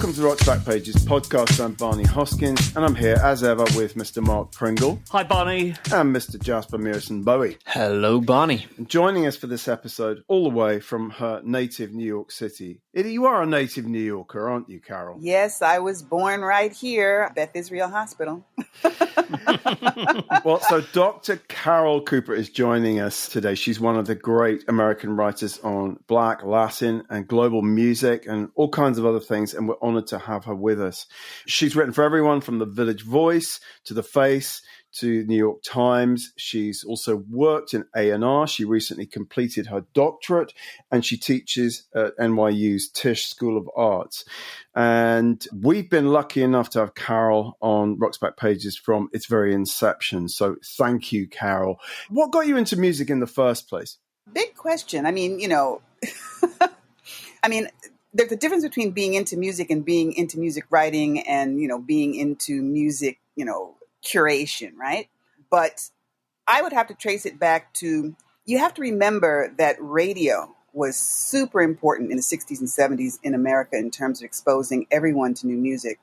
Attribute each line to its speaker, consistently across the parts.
Speaker 1: Welcome to Rock's Back Pages podcast. I'm Barney Hoskins, and I'm here as ever with Mr. Mark Pringle.
Speaker 2: Hi, Barney.
Speaker 1: And Mr. Jasper Mearson Bowie.
Speaker 3: Hello, Barney.
Speaker 1: And joining us for this episode, all the way from her native New York City. Eddy, you are a native New Yorker, aren't you, Carol?
Speaker 4: Yes, I was born right here, Beth Israel Hospital.
Speaker 1: Well, so Dr. Carol Cooper is joining us today. She's one of the great American writers on Black, Latin, and global music and all kinds of other things, and we're honored to have her with us. She's written for everyone from The Village Voice to The Face to New York Times. She's also worked in A&R. She recently completed her doctorate, and she teaches at NYU's Tisch School of Arts. And we've been lucky enough to have Carol on Rock's Back Pages from its very inception. So thank you, Carol. What got you into music in the first place?
Speaker 4: Big question. I mean, there's a difference between being into music and being into music writing and, being into music, curation, right? But I would have to trace it back to, you have to remember that radio was super important in the 60s and 70s in America in terms of exposing everyone to new music.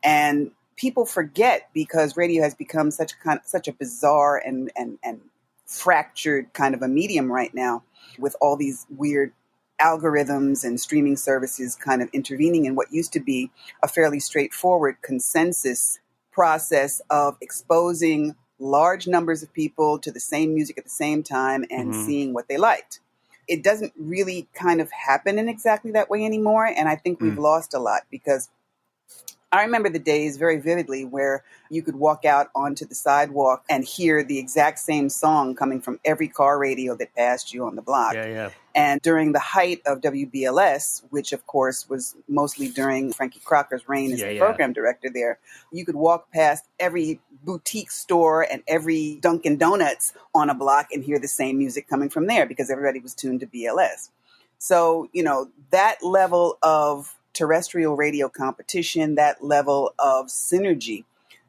Speaker 4: And people forget because radio has become such a bizarre and fractured kind of a medium right now with all these weird algorithms and streaming services kind of intervening in what used to be a fairly straightforward consensus process of exposing large numbers of people to the same music at the same time and seeing what they liked. It doesn't really kind of happen in exactly that way anymore. And I think we've lost a lot because I remember the days very vividly where you could walk out onto the sidewalk and hear the exact same song coming from every car radio that passed you on the block.
Speaker 2: Yeah.
Speaker 4: And during the height of WBLS, which of course was mostly during Frankie Crocker's reign as the program director there, you could walk past every boutique store and every Dunkin' Donuts on a block and hear the same music coming from there because everybody was tuned to BLS. So, that level of terrestrial radio competition, that level of synergy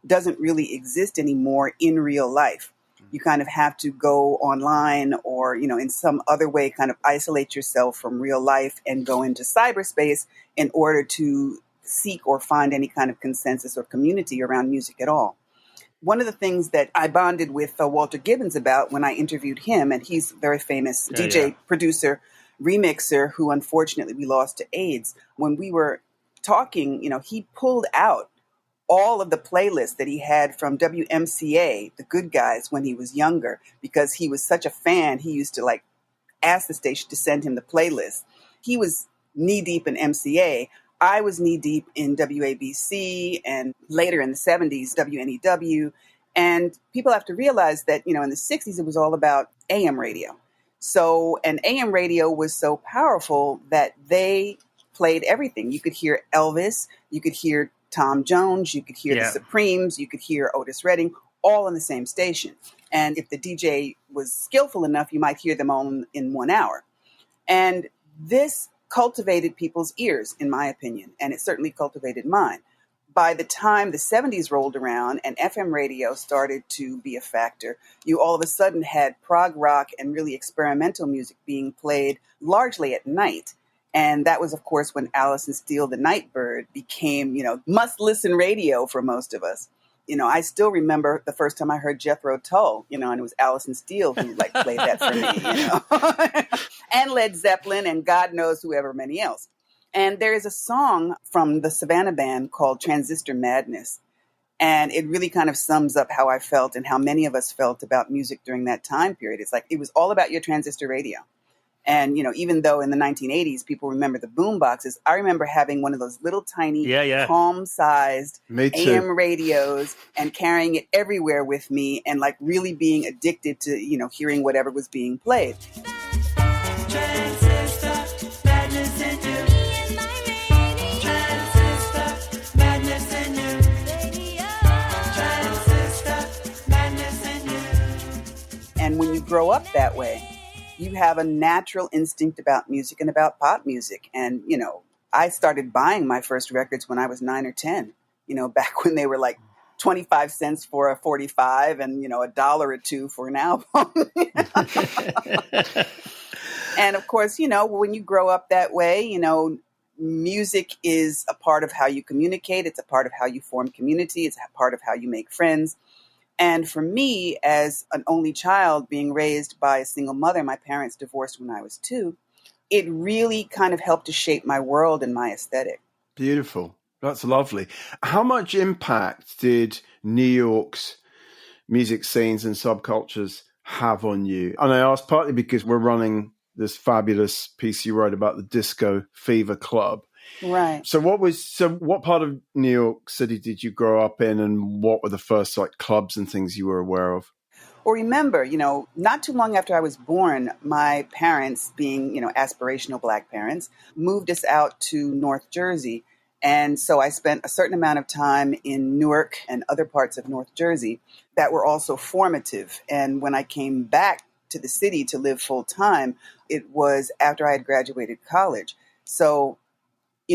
Speaker 4: doesn't really exist anymore in real life. You kind of have to go online or, in some other way kind of isolate yourself from real life and go into cyberspace in order to seek or find any kind of consensus or community around music at all. One of the things that I bonded with Walter Gibbons about when I interviewed him, and he's a very famous DJ, producer, remixer who unfortunately we lost to AIDS. When we were talking, he pulled out all of the playlists that he had from WMCA, the good guys, when he was younger, because he was such a fan. He used to ask the station to send him the playlist. He was knee deep in MCA. I was knee deep in WABC and later in the 70s, WNEW. And people have to realize that, in the 60s, it was all about AM radio. So, and AM radio was so powerful that they played everything. You could hear Elvis, you could hear Tom Jones, you could hear the Supremes, you could hear Otis Redding, all on the same station. And if the DJ was skillful enough, you might hear them all in 1 hour. And this cultivated people's ears, in my opinion, and it certainly cultivated mine. By the time the 70s rolled around and FM radio started to be a factor, you all of a sudden had prog rock and really experimental music being played largely at night. And that was, of course, when Alison Steele, the Nightbird, became, must listen radio for most of us. I still remember the first time I heard Jethro Tull, and it was Alison Steele who played that for me, and Led Zeppelin and God knows whoever many else. And there is a song from the Savannah Band called Transistor Madness. And it really kind of sums up how I felt and how many of us felt about music during that time period. It's it was all about your transistor radio. And, even though in the 1980s, people remember the boom boxes, I remember having one of those little tiny, palm-sized AM radios and carrying it everywhere with me and really being addicted to, hearing whatever was being played. And when you grow up that way, you have a natural instinct about music and about pop music. And, I started buying my first records when I was 9 or 10, back when they were 25 cents for a 45 and, $1 or $2 for an album. And of course, when you grow up that way, music is a part of how you communicate. It's a part of how you form community. It's a part of how you make friends. And for me, as an only child being raised by a single mother, my parents divorced when I was 2, it really kind of helped to shape my world and my aesthetic.
Speaker 1: Beautiful. That's lovely. How much impact did New York's music scenes and subcultures have on you? And I ask partly because we're running this fabulous piece you wrote about the Disco Fever Club.
Speaker 4: Right.
Speaker 1: So what part of New York City did you grow up in, and what were the first like clubs and things you were aware of?
Speaker 4: Well, remember, not too long after I was born, my parents, being, aspirational Black parents, moved us out to North Jersey. And so I spent a certain amount of time in Newark and other parts of North Jersey that were also formative. And when I came back to the city to live full time, it was after I had graduated college. So,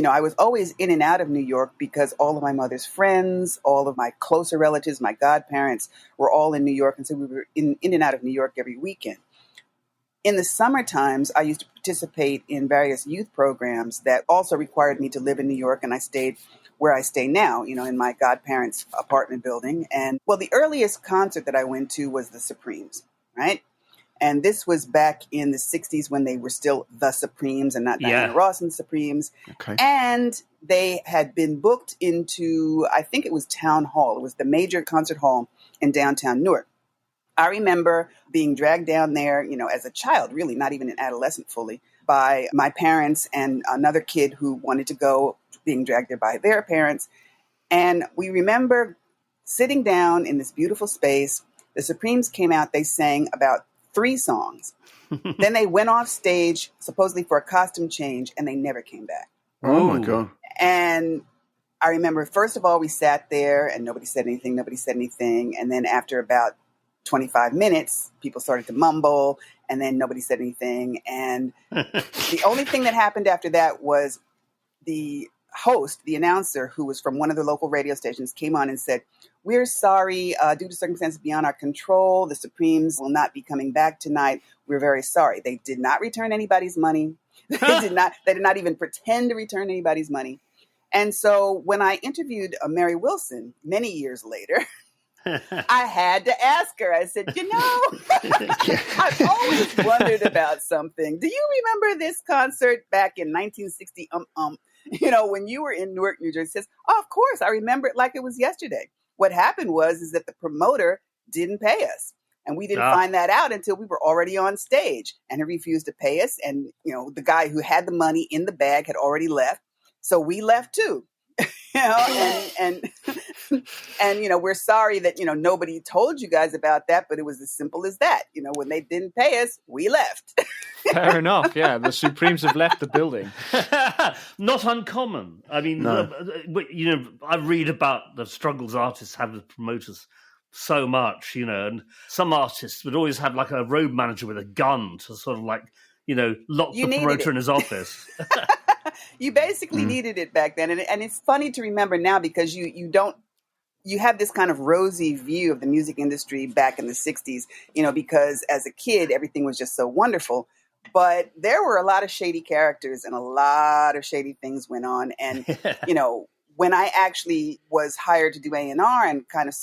Speaker 4: I was always in and out of New York because all of my mother's friends, all of my closer relatives, my godparents were all in New York. And so we were in and out of New York every weekend. In the summer times, I used to participate in various youth programs that also required me to live in New York. And I stayed where I stay now, in my godparents' apartment building. And well, the earliest concert that I went to was the Supremes, right? And this was back in the 60s when they were still the Supremes and not Diana Ross and the Supremes.
Speaker 1: Okay.
Speaker 4: And they had been booked into, I think it was Town Hall. It was the major concert hall in downtown Newark. I remember being dragged down there, as a child, really not even an adolescent fully, by my parents and another kid who wanted to go, being dragged there by their parents. And we remember sitting down in this beautiful space. The Supremes came out. They sang about 3 songs. Then they went off stage, supposedly for a costume change, and they never came back.
Speaker 1: Oh, my God.
Speaker 4: And I remember, first of all, we sat there and nobody said anything. And then after about 25 minutes, people started to mumble, and then nobody said anything. And the only thing that happened after that was the host, the announcer, who was from one of the local radio stations, came on and said, "We're sorry, due to circumstances beyond our control, the Supremes will not be coming back tonight. We're very sorry." They did not return anybody's money. They did not even pretend to return anybody's money. And so when I interviewed Mary Wilson many years later, I had to ask her. I said, I've always wondered about something. Do you remember this concert back in 1960? When you were in Newark, New Jersey? Says, "Oh, of course, I remember it like it was yesterday." What happened was that the promoter didn't pay us. And we didn't find that out until we were already on stage, and he refused to pay us. And, the guy who had the money in the bag had already left. So we left too. And we're sorry that, nobody told you guys about that, but it was as simple as that. When they didn't pay us, we left.
Speaker 2: Fair enough. Yeah. The Supremes have left the building.
Speaker 3: Not uncommon. I mean,
Speaker 1: No.
Speaker 3: I read about the struggles artists have with promoters so much, and some artists would always have like a road manager with a gun to sort of like, lock the promoter in his office.
Speaker 4: You basically needed it back then. And it's funny to remember now because you have this kind of rosy view of the music industry back in the 60s, because as a kid, everything was just so wonderful. But there were a lot of shady characters and a lot of shady things went on. And, when I actually was hired to do A&R and kind of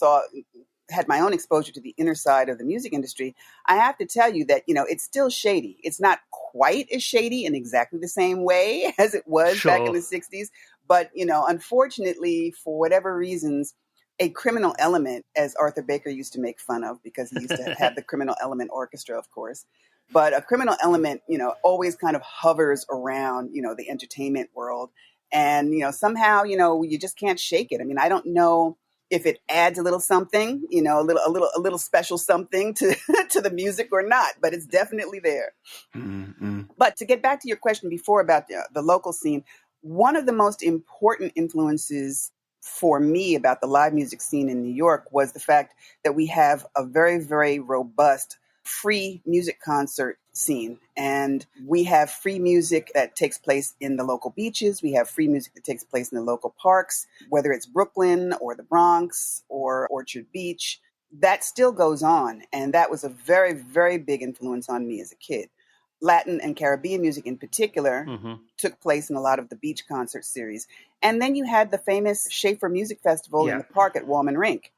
Speaker 4: had my own exposure to the inner side of the music industry, I have to tell you that, it's still shady. It's not quite as shady in exactly the same way as it was back in the 60s. But, unfortunately, for whatever reasons, a criminal element, as Arthur Baker used to make fun of, because he used to have the criminal element orchestra, of course. But a criminal element, always kind of hovers around, the entertainment world. And, somehow, you just can't shake it. I mean, I don't know if it adds a little something, a little special something to to the music or not, but it's definitely there.
Speaker 1: Mm-hmm.
Speaker 4: But to get back to your question before about the local scene, one of the most important influences for me about the live music scene in New York was the fact that we have a very, very robust free music concert scene. And we have free music that takes place in the local beaches. We have free music that takes place in the local parks, whether it's Brooklyn or the Bronx or Orchard Beach. That still goes on. And that was a very, very big influence on me as a kid. Latin and Caribbean music in particular took place in a lot of the beach concert series. And then you had the famous Schaefer Music Festival in the park at Wallman Rink.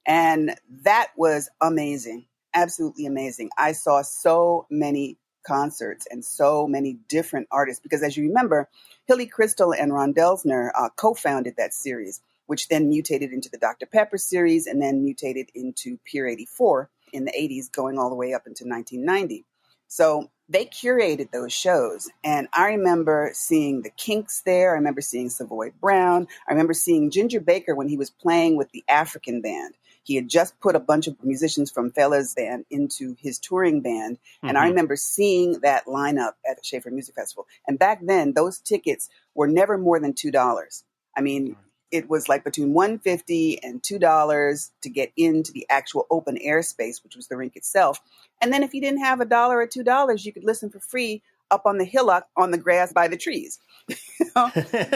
Speaker 4: And that was amazing, absolutely amazing. I saw so many concerts and so many different artists because, as you remember, Hilly Crystal and Ron Delsner co-founded that series, which then mutated into the Dr. Pepper series and then mutated into Pier 84 in the 80s, going all the way up into 1990. So they curated those shows. And I remember seeing the Kinks there. I remember seeing Savoy Brown. I remember seeing Ginger Baker when he was playing with the African band. He had just put a bunch of musicians from Fela's band into his touring band. And I remember seeing that lineup at the Schaefer Music Festival. And back then, those tickets were never more than $2. I mean, it was like between $1.50 and $2 to get into the actual open air space, which was the rink itself. And then if you didn't have $1 or $2, you could listen for free up on the hillock on the grass by the trees.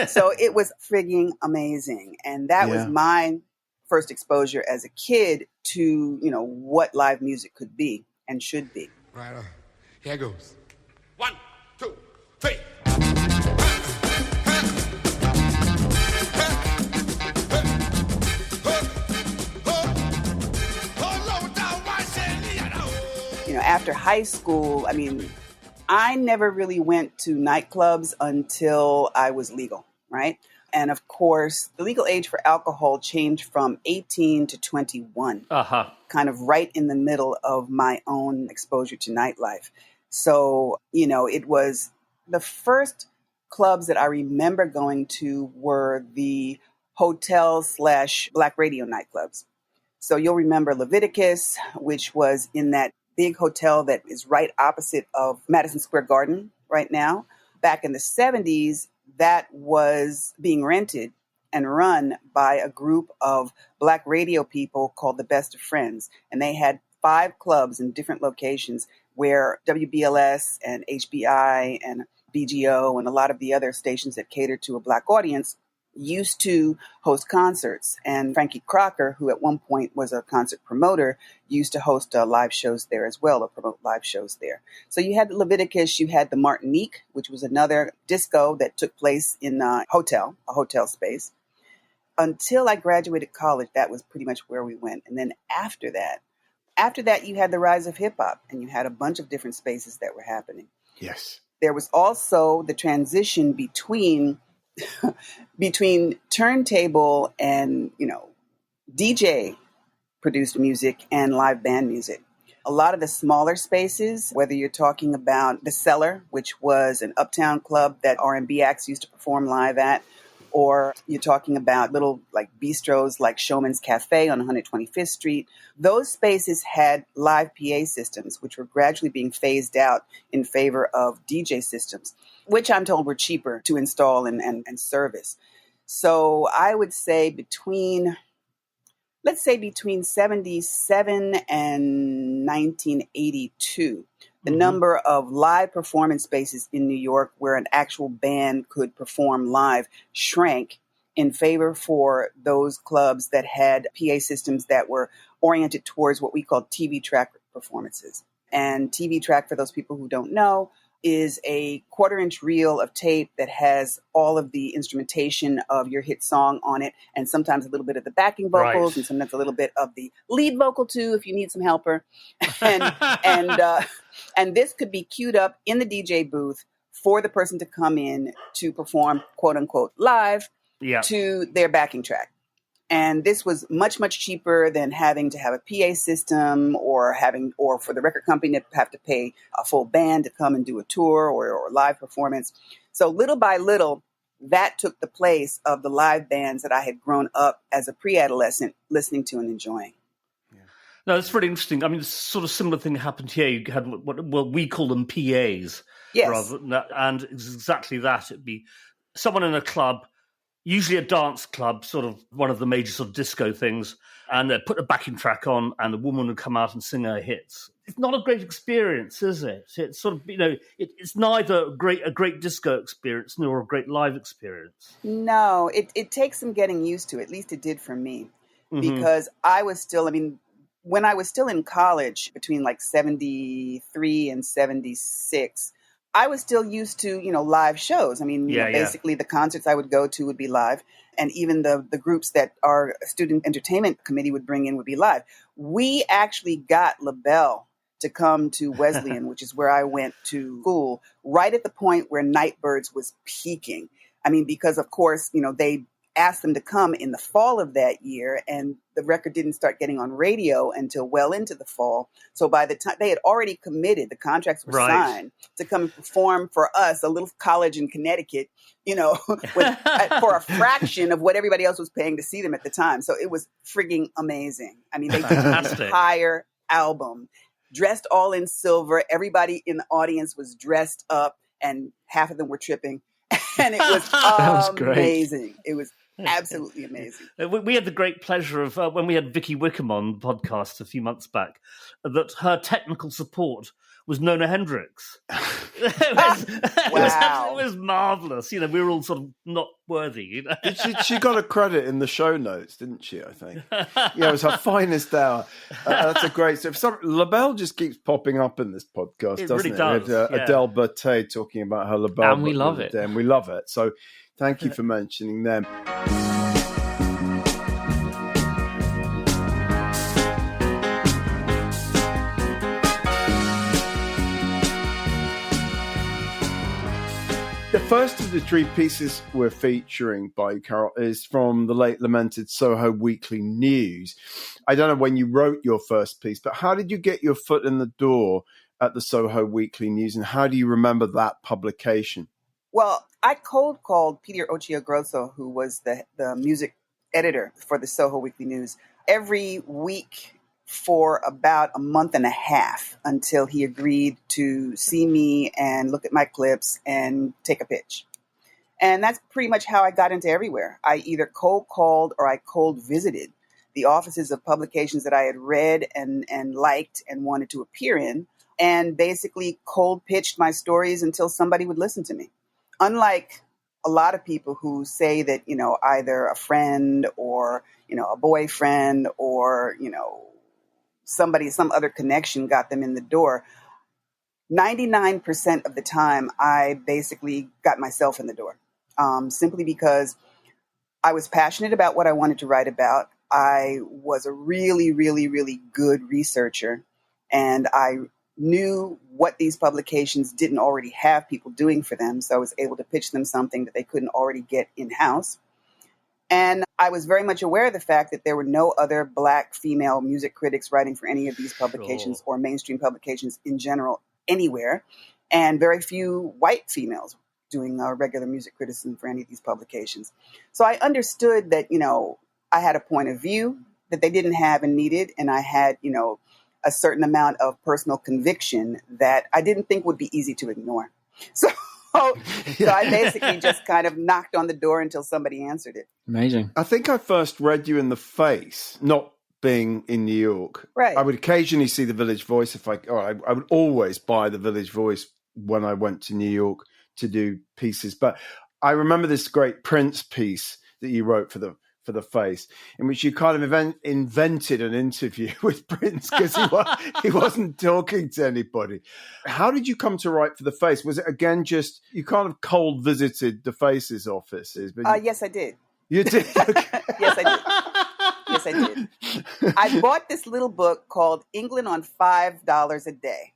Speaker 4: So it was frigging amazing. And that was my first exposure as a kid to, what live music could be and should be.
Speaker 5: Right on. Here goes. 1, 2, 3.
Speaker 4: After high school, I never really went to nightclubs until I was legal, right? And of course, the legal age for alcohol changed from 18 to 21, kind of right in the middle of my own exposure to nightlife. So, it was the first clubs that I remember going to were the hotel/black radio nightclubs. So you'll remember Leviticus, which was in that big hotel that is right opposite of Madison Square Garden right now. Back in the 70s, that was being rented and run by a group of black radio people called the Best of Friends. And they had 5 clubs in different locations where WBLS and HBI and BGO and a lot of the other stations that catered to a black audience used to host concerts. And Frankie Crocker, who at one point was a concert promoter, used to host live shows there as well, or promote live shows there. So you had the Leviticus, you had the Martinique, which was another disco that took place in a hotel space. Until I graduated college, that was pretty much where we went. And then after that, you had the rise of hip hop, and you had a bunch of different spaces that were happening.
Speaker 1: Yes.
Speaker 4: There was also the transition between turntable and, DJ produced music and live band music. A lot of the smaller spaces, whether you're talking about the Cellar, which was an uptown club that R&B acts used to perform live at, or you're talking about little like bistros like Showman's Cafe on 125th Street. Those spaces had live PA systems, which were gradually being phased out in favor of DJ systems, which I'm told were cheaper to install and service. So I would say between 77 and 1982, the number of live performance spaces in New York where an actual band could perform live shrank in favor for those clubs that had PA systems that were oriented towards what we call TV track performances. And TV track, for those people who don't know, is a 1/4-inch reel of tape that has all of the instrumentation of your hit song on it, and sometimes a little bit of the backing vocals, and sometimes a little bit of the lead vocal too, if you need some helper. And this could be queued up in the DJ booth for the person to come in to perform, quote unquote, live to their backing track. And this was much, much cheaper than having to have a PA system or for the record company to have to pay a full band to come and do a tour or live performance. So little by little, that took the place of the live bands that I had grown up as a pre-adolescent listening to and enjoying.
Speaker 3: No, it's really interesting. I mean, this sort of similar thing happened here. You had what we call them PAs.
Speaker 4: Yes.
Speaker 3: And it's exactly that. It'd be someone in a club, usually a dance club, sort of one of the major sort of disco things, and they'd put a backing track on and a woman would come out and sing her hits. It's not a great experience, is it? It's sort of, it's neither a great disco experience nor a great live experience.
Speaker 4: No, it takes some getting used to. At least it did for me. Because I was still, when I was still in college, between like 73 and 76, I was still used to, live shows. I mean, basically the concerts I would go to would be live. And even the groups that our student entertainment committee would bring in would be live. We actually got LaBelle to come to Wesleyan, which is where I went to school, right at the point where Nightbirds was peaking. I mean, because of course, they asked them to come in the fall of that year, and the record didn't start getting on radio until well into the fall. So by the time they had already committed, the contracts were signed to come and perform for us, a little college in Connecticut, for a fraction of what everybody else was paying to see them at the time. So it was frigging amazing. I mean, they did an entire album, dressed all in silver. Everybody in the audience was dressed up, and half of them were tripping. And it was amazing. It was absolutely amazing.
Speaker 3: We had the great pleasure of, when we had Vicky Wickham on podcast a few months back, that her technical support was Nona Hendrix. It was marvellous. We were all sort of not worthy.
Speaker 1: She got a credit in the show notes, didn't she, I think? Yeah, it was her finest hour. That's a great stuff. LaBelle just keeps popping up in this podcast, doesn't it?
Speaker 3: Does.
Speaker 1: We had, Adele Berthet talking about her LaBelle.
Speaker 2: And we love it.
Speaker 1: And we love it. So thank you for mentioning them. The first of the three pieces we're featuring by you, Carol, is from the late lamented SoHo Weekly News. I don't know when you wrote your first piece, but how did you get your foot in the door at the SoHo Weekly News, and how do you remember that publication?
Speaker 4: Well, I cold called Peter Ochiogrosso, who was the music editor for the SoHo Weekly News, every week for about a month and a half until he agreed to see me and look at my clips and take a pitch. And that's pretty much how I got into everywhere. I either cold called or I cold visited the offices of publications that I had read and liked and wanted to appear in, and basically cold pitched my stories until somebody would listen to me. Unlike a lot of people who say that, either a friend or, a boyfriend or, some other connection got them in the door, 99% of the time, I basically got myself in the door, simply because I was passionate about what I wanted to write about. I was a really, really, really good researcher, and I knew what these publications didn't already have people doing for them, so I was able to pitch them something that they couldn't already get in-house. And I was very much aware of the fact that there were no other Black female music critics writing for any of these publications or mainstream publications in general anywhere, and very few white females doing regular music criticism for any of these publications. So I understood that, I had a point of view that they didn't have and needed, and I had, a certain amount of personal conviction that I didn't think would be easy to ignore. So I basically just kind of knocked on the door until somebody answered it.
Speaker 2: Amazing.
Speaker 1: I think I first read you in The Face, not being in New York.
Speaker 4: Right.
Speaker 1: I would occasionally see the Village Voice I would always buy the Village Voice when I went to New York to do pieces. But I remember this great Prince piece that you wrote for the Face, in which you kind of invented an interview with Prince because he wasn't talking to anybody. How did you come to write for the Face? Was it again just you kind of cold visited the Face's offices? But
Speaker 4: yes, I did.
Speaker 1: You did? Okay.
Speaker 4: Yes, I did. I bought this little book called England on $5 a Day.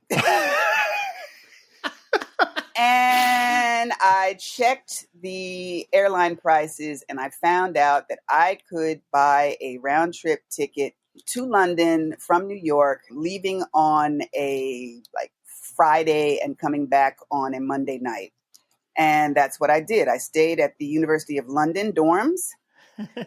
Speaker 4: And I checked the airline prices, and I found out that I could buy a round trip ticket to London from New York, leaving on a Friday and coming back on a Monday night. And that's what I did. I stayed at the University of London dorms.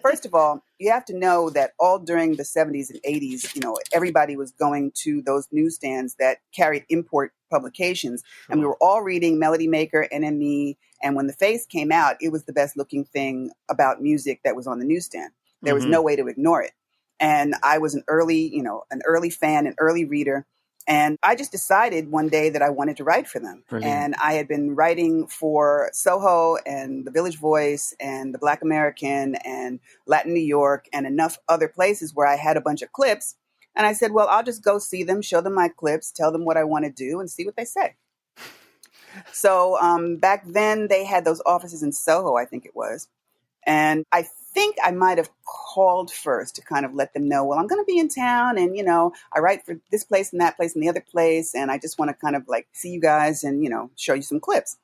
Speaker 4: First of all, you have to know that all during the 70s and 80s, everybody was going to those newsstands that carried import publications. And we were all reading Melody Maker, NME. And when The Face came out, it was the best looking thing about music that was on the newsstand. There was no way to ignore it. And I was an early fan, an early reader. And I just decided one day that I wanted to write for them.
Speaker 2: Brilliant.
Speaker 4: And I had been writing for SoHo and the Village Voice and the Black American and Latin New York and enough other places where I had a bunch of clips And I said, well, I'll just go see them, show them my clips, tell them what I want to do, and see what they say. So back then they had those offices in SoHo, I think it was. And I think I might have called first to kind of let them know, well, I'm going to be in town and, I write for this place and that place and the other place. And I just want to kind of like see you guys and, show you some clips.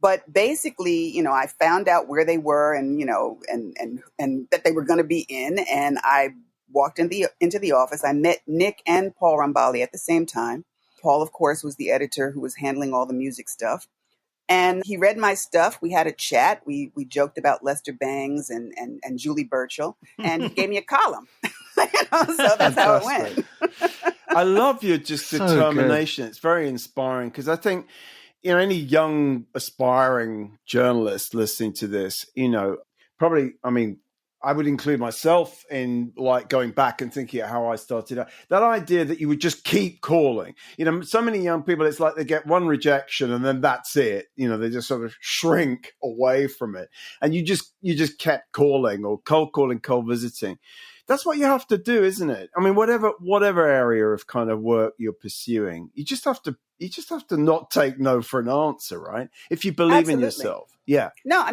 Speaker 4: But basically, I found out where they were and, and that they were going to be in. And I walked into the office. I met Nick and Paul Rambali at the same time. Paul, of course, was the editor who was handling all the music stuff. And he read my stuff. We had a chat. We joked about Lester Bangs and Julie Burchill. And he gave me a column. So that's how it went.
Speaker 1: I love your determination. It's very inspiring because I think, any young aspiring journalist listening to this, probably, I would include myself in like going back and thinking of how I started out. That idea that you would just keep calling. So many young people, it's like they get one rejection and then that's it. They just sort of shrink away from it. And you just kept calling or cold calling, cold visiting. That's what you have to do, isn't it? Whatever area of kind of work you're pursuing, you just have to not take no for an answer, right? If you believe
Speaker 4: Absolutely.
Speaker 1: in yourself. Yeah.
Speaker 4: No,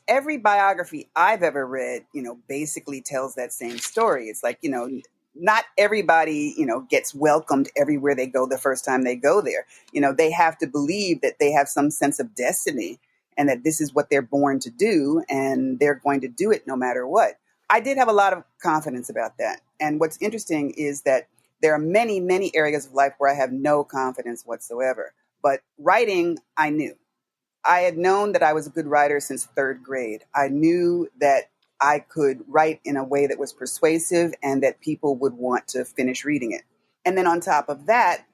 Speaker 4: every biography I've ever read, basically tells that same story. It's like, not everybody, gets welcomed everywhere they go the first time they go there. They have to believe that they have some sense of destiny and that this is what they're born to do and they're going to do it no matter what. I did have a lot of confidence about that. And what's interesting is that there are many, many areas of life where I have no confidence whatsoever. But writing, I knew. I had known that I was a good writer since third grade. I knew that I could write in a way that was persuasive and that people would want to finish reading it. And then on top of that,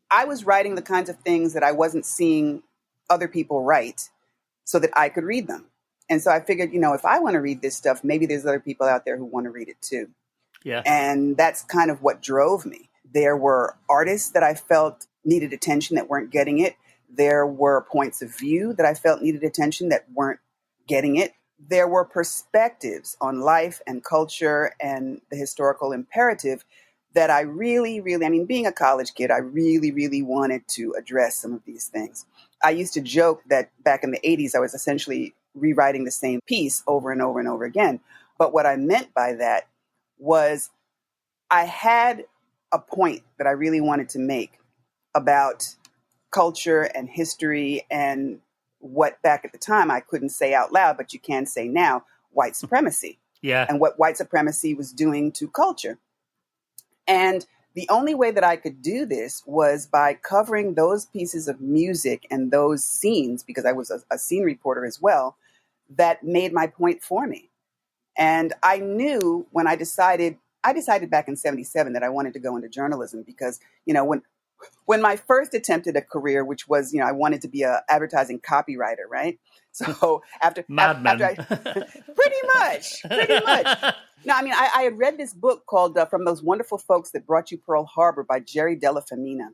Speaker 4: I was writing the kinds of things that I wasn't seeing other people write so that I could read them. And so I figured, if I want to read this stuff, maybe there's other people out there who want to read it too.
Speaker 3: Yeah.
Speaker 4: And that's kind of what drove me. There were artists that I felt needed attention that weren't getting it. There were points of view that I felt needed attention that weren't getting it. There were perspectives on life and culture and the historical imperative that I really, really, being a college kid, I really, really wanted to address some of these things. I used to joke that back in the 80s, I was essentially rewriting the same piece over and over and over again. But what I meant by that was I had a point that I really wanted to make about culture and history and what back at the time I couldn't say out loud, but you can say now, white supremacy.
Speaker 3: Yeah.
Speaker 4: And what white supremacy was doing to culture. And the only way that I could do this was by covering those pieces of music and those scenes, because I was a scene reporter as well, that made my point for me. And I knew when I decided back in 77 that I wanted to go into journalism because, when my first attempt at a career, which was, I wanted to be a advertising copywriter, right? So after
Speaker 3: Mad Men.
Speaker 4: pretty much. No, I had read this book called From Those Wonderful Folks That Brought You Pearl Harbor by Jerry Della Femina.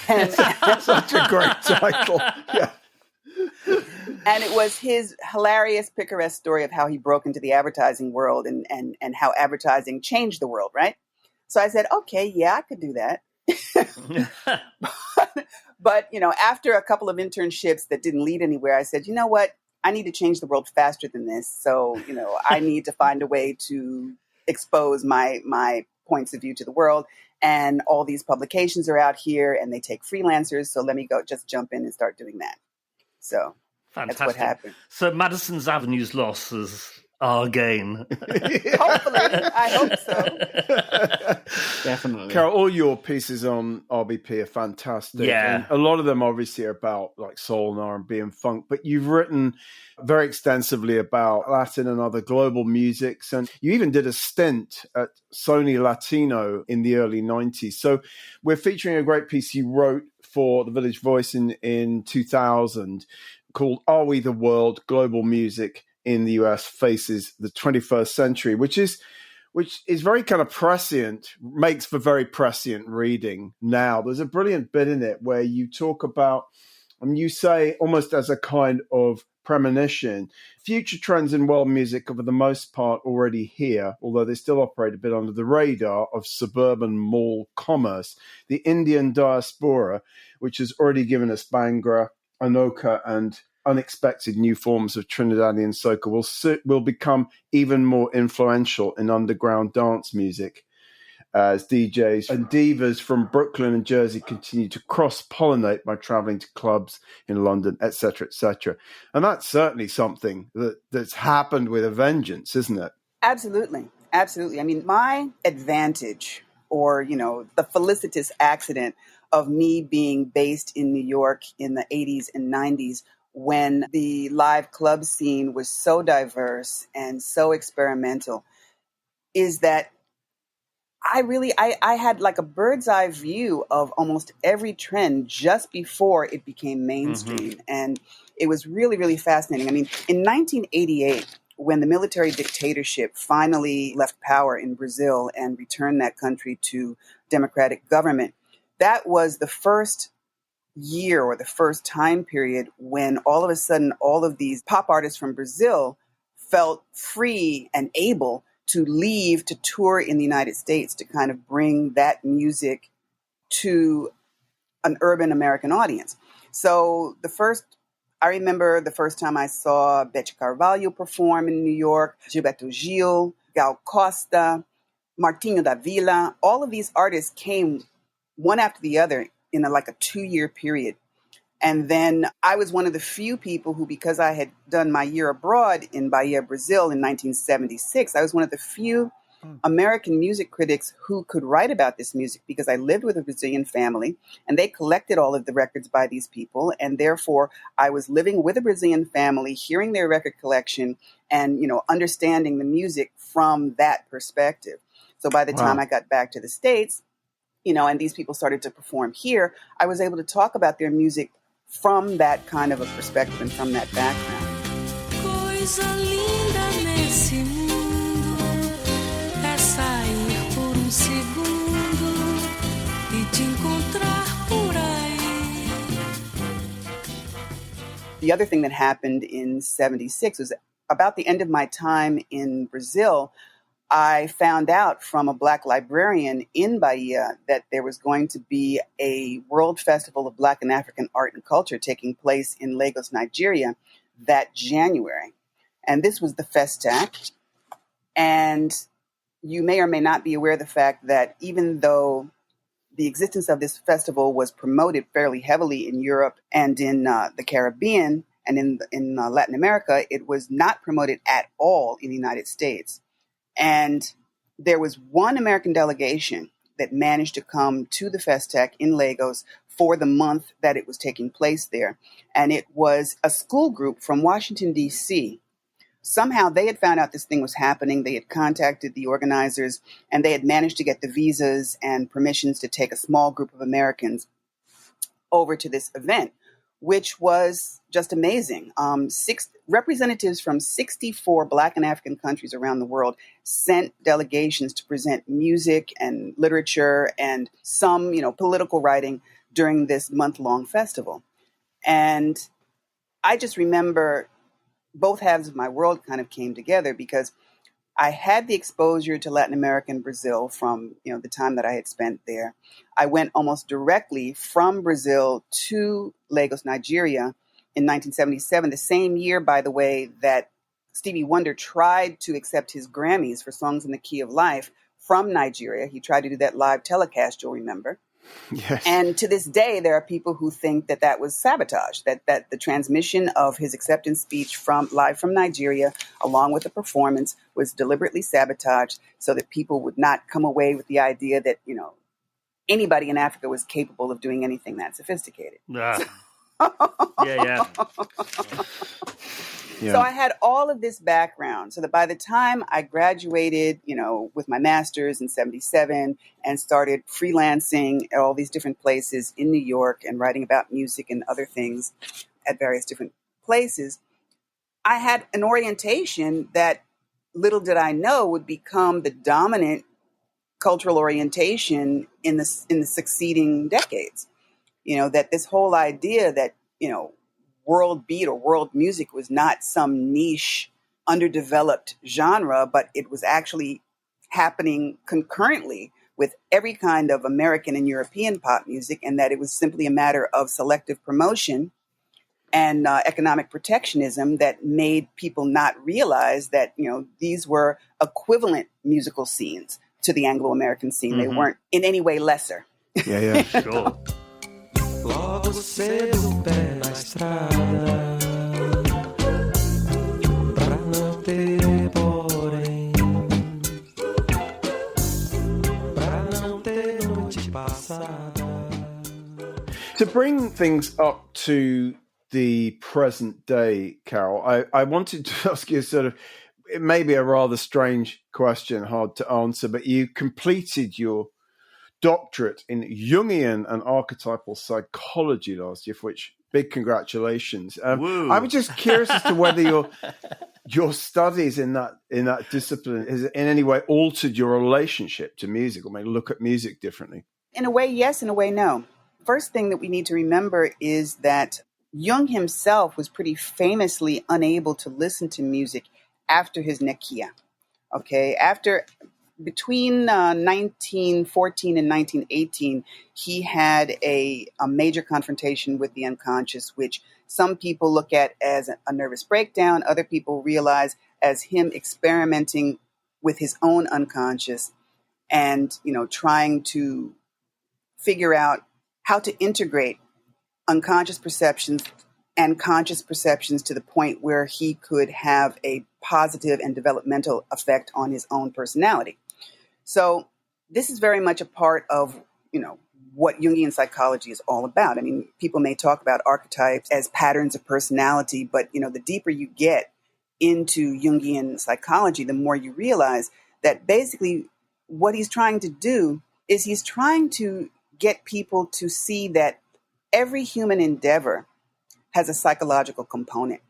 Speaker 4: And
Speaker 1: such a great title. Yeah.
Speaker 4: And it was his hilarious, picaresque story of how he broke into the advertising world and how advertising changed the world, right? So I said, okay, yeah, I could do that. But, after a couple of internships that didn't lead anywhere, I said, you know what? I need to change the world faster than this. So, I need to find a way to expose my points of view to the world. And all these publications are out here and they take freelancers. So let me just jump in and start doing that. So
Speaker 3: Fantastic.
Speaker 4: That's what happened.
Speaker 3: So Madison's Avenue's loss is our gain.
Speaker 4: Hopefully. I hope so.
Speaker 2: Definitely.
Speaker 1: Carol, all your pieces on RBP are fantastic.
Speaker 3: Yeah.
Speaker 1: And a lot of them obviously are about like soul and R&B and funk, but you've written very extensively about Latin and other global musics. And you even did a stint at Sony Latino in the early 90s. So we're featuring a great piece you wrote for the Village Voice in 2000 called Are We the World? Global Music in the US Faces the 21st Century, which is very kind of prescient, makes for very prescient reading now. There's a brilliant bit in it where you talk about you say almost as a kind of premonition, future trends in world music are for the most part already here, although they still operate a bit under the radar of suburban mall commerce. The Indian diaspora, which has already given us Bhangra, Anoka, and unexpected new forms of Trinidadian soca, will become even more influential in underground dance music as DJs and divas from Brooklyn and Jersey continue to cross-pollinate by traveling to clubs in London, etc., etc. And that's certainly something that's happened with a vengeance, isn't it?
Speaker 4: Absolutely. Absolutely. I mean, my advantage, or, the felicitous accident of me being based in New York in the 80s and 90s, when the live club scene was so diverse and so experimental, is that I had like a bird's eye view of almost every trend just before it became mainstream. Mm-hmm. And it was really, really fascinating. I mean, in 1988, when the military dictatorship finally left power in Brazil and returned that country to democratic government, that was the first year or the first time period when all of a sudden all of these pop artists from Brazil felt free and able to leave to tour in the United States to kind of bring that music to an urban American audience. So I remember the first time I saw Bete Carvalho perform in New York, Gilberto Gil, Gal Costa, Martinho da Vila. All of these artists came one after the other in a 2-year period. And then I was one of the few people who, because I had done my year abroad in Bahia, Brazil in 1976, I was one of the few American music critics who could write about this music because I lived with a Brazilian family and they collected all of the records by these people. And therefore, I was living with a Brazilian family, hearing their record collection and, understanding the music from that perspective. So by the time I got back to the States, and these people started to perform here, I was able to talk about their music from that kind of a perspective and from that background. Coisa linda nesse mundo é sair por segundo e te encontrar por aí. The other thing that happened in 76 was about the end of my time in Brazil. I found out from a Black librarian in Bahia that there was going to be a World Festival of Black and African Art and Culture taking place in Lagos, Nigeria, that January. And this was the Festac. And you may or may not be aware of the fact that even though the existence of this festival was promoted fairly heavily in Europe and in the Caribbean and in Latin America, it was not promoted at all in the United States. And there was one American delegation that managed to come to the Festac in Lagos for the month that it was taking place there. And it was a school group from Washington, D.C. Somehow they had found out this thing was happening. They had contacted the organizers and they had managed to get the visas and permissions to take a small group of Americans over to this event, which was just amazing. Representatives from 64 Black and African countries around the world sent delegations to present music and literature and some, political writing during this month-long festival. And I just remember both halves of my world kind of came together because I had the exposure to Latin America and Brazil from, the time that I had spent there. I went almost directly from Brazil to Lagos, Nigeria in 1977, the same year, by the way, that Stevie Wonder tried to accept his Grammys for Songs in the Key of Life from Nigeria. He tried to do that live telecast, you'll remember.
Speaker 1: Yes.
Speaker 4: And to this day, there are people who think that that was sabotage, that the transmission of his acceptance speech live from Nigeria, along with the performance, was deliberately sabotaged so that people would not come away with the idea that, anybody in Africa was capable of doing anything that sophisticated.
Speaker 3: Yeah.
Speaker 4: So I had all of this background so that by the time I graduated, with my master's in 77 and started freelancing at all these different places in New York and writing about music and other things at various different places, I had an orientation that little did I know would become the dominant cultural orientation in the succeeding decades. That this whole idea that world beat or world music was not some niche, underdeveloped genre, but it was actually happening concurrently with every kind of American and European pop music, and that it was simply a matter of selective promotion and economic protectionism that made people not realize that, these were equivalent musical scenes to the Anglo-American scene. Mm-hmm. They weren't in any way lesser.
Speaker 1: Yeah.
Speaker 3: Sure.
Speaker 6: Logo cedo, pé na estrada, pra não ter porém, pra não ter noite passada.
Speaker 1: To bring things up to the present day, Carol, I wanted to ask you it may be a rather strange question, hard to answer, but you completed your doctorate in Jungian and archetypal psychology last year, for which big congratulations. I was just curious as to whether your studies in that discipline has in any way altered your relationship to music or made you look at music differently.
Speaker 4: In a way, yes. In a way, no. First thing that we need to remember is that Jung himself was pretty famously unable to listen to music after his Nekia. Okay, between 1914 and 1918, he had a major confrontation with the unconscious, which some people look at as a nervous breakdown. Other people realize as him experimenting with his own unconscious and, trying to figure out how to integrate unconscious perceptions and conscious perceptions to the point where he could have a positive and developmental effect on his own personality. So this is very much a part of, what Jungian psychology is all about. I mean, people may talk about archetypes as patterns of personality, but, the deeper you get into Jungian psychology, the more you realize that basically what he's trying to do is he's trying to get people to see that every human endeavor has a psychological component.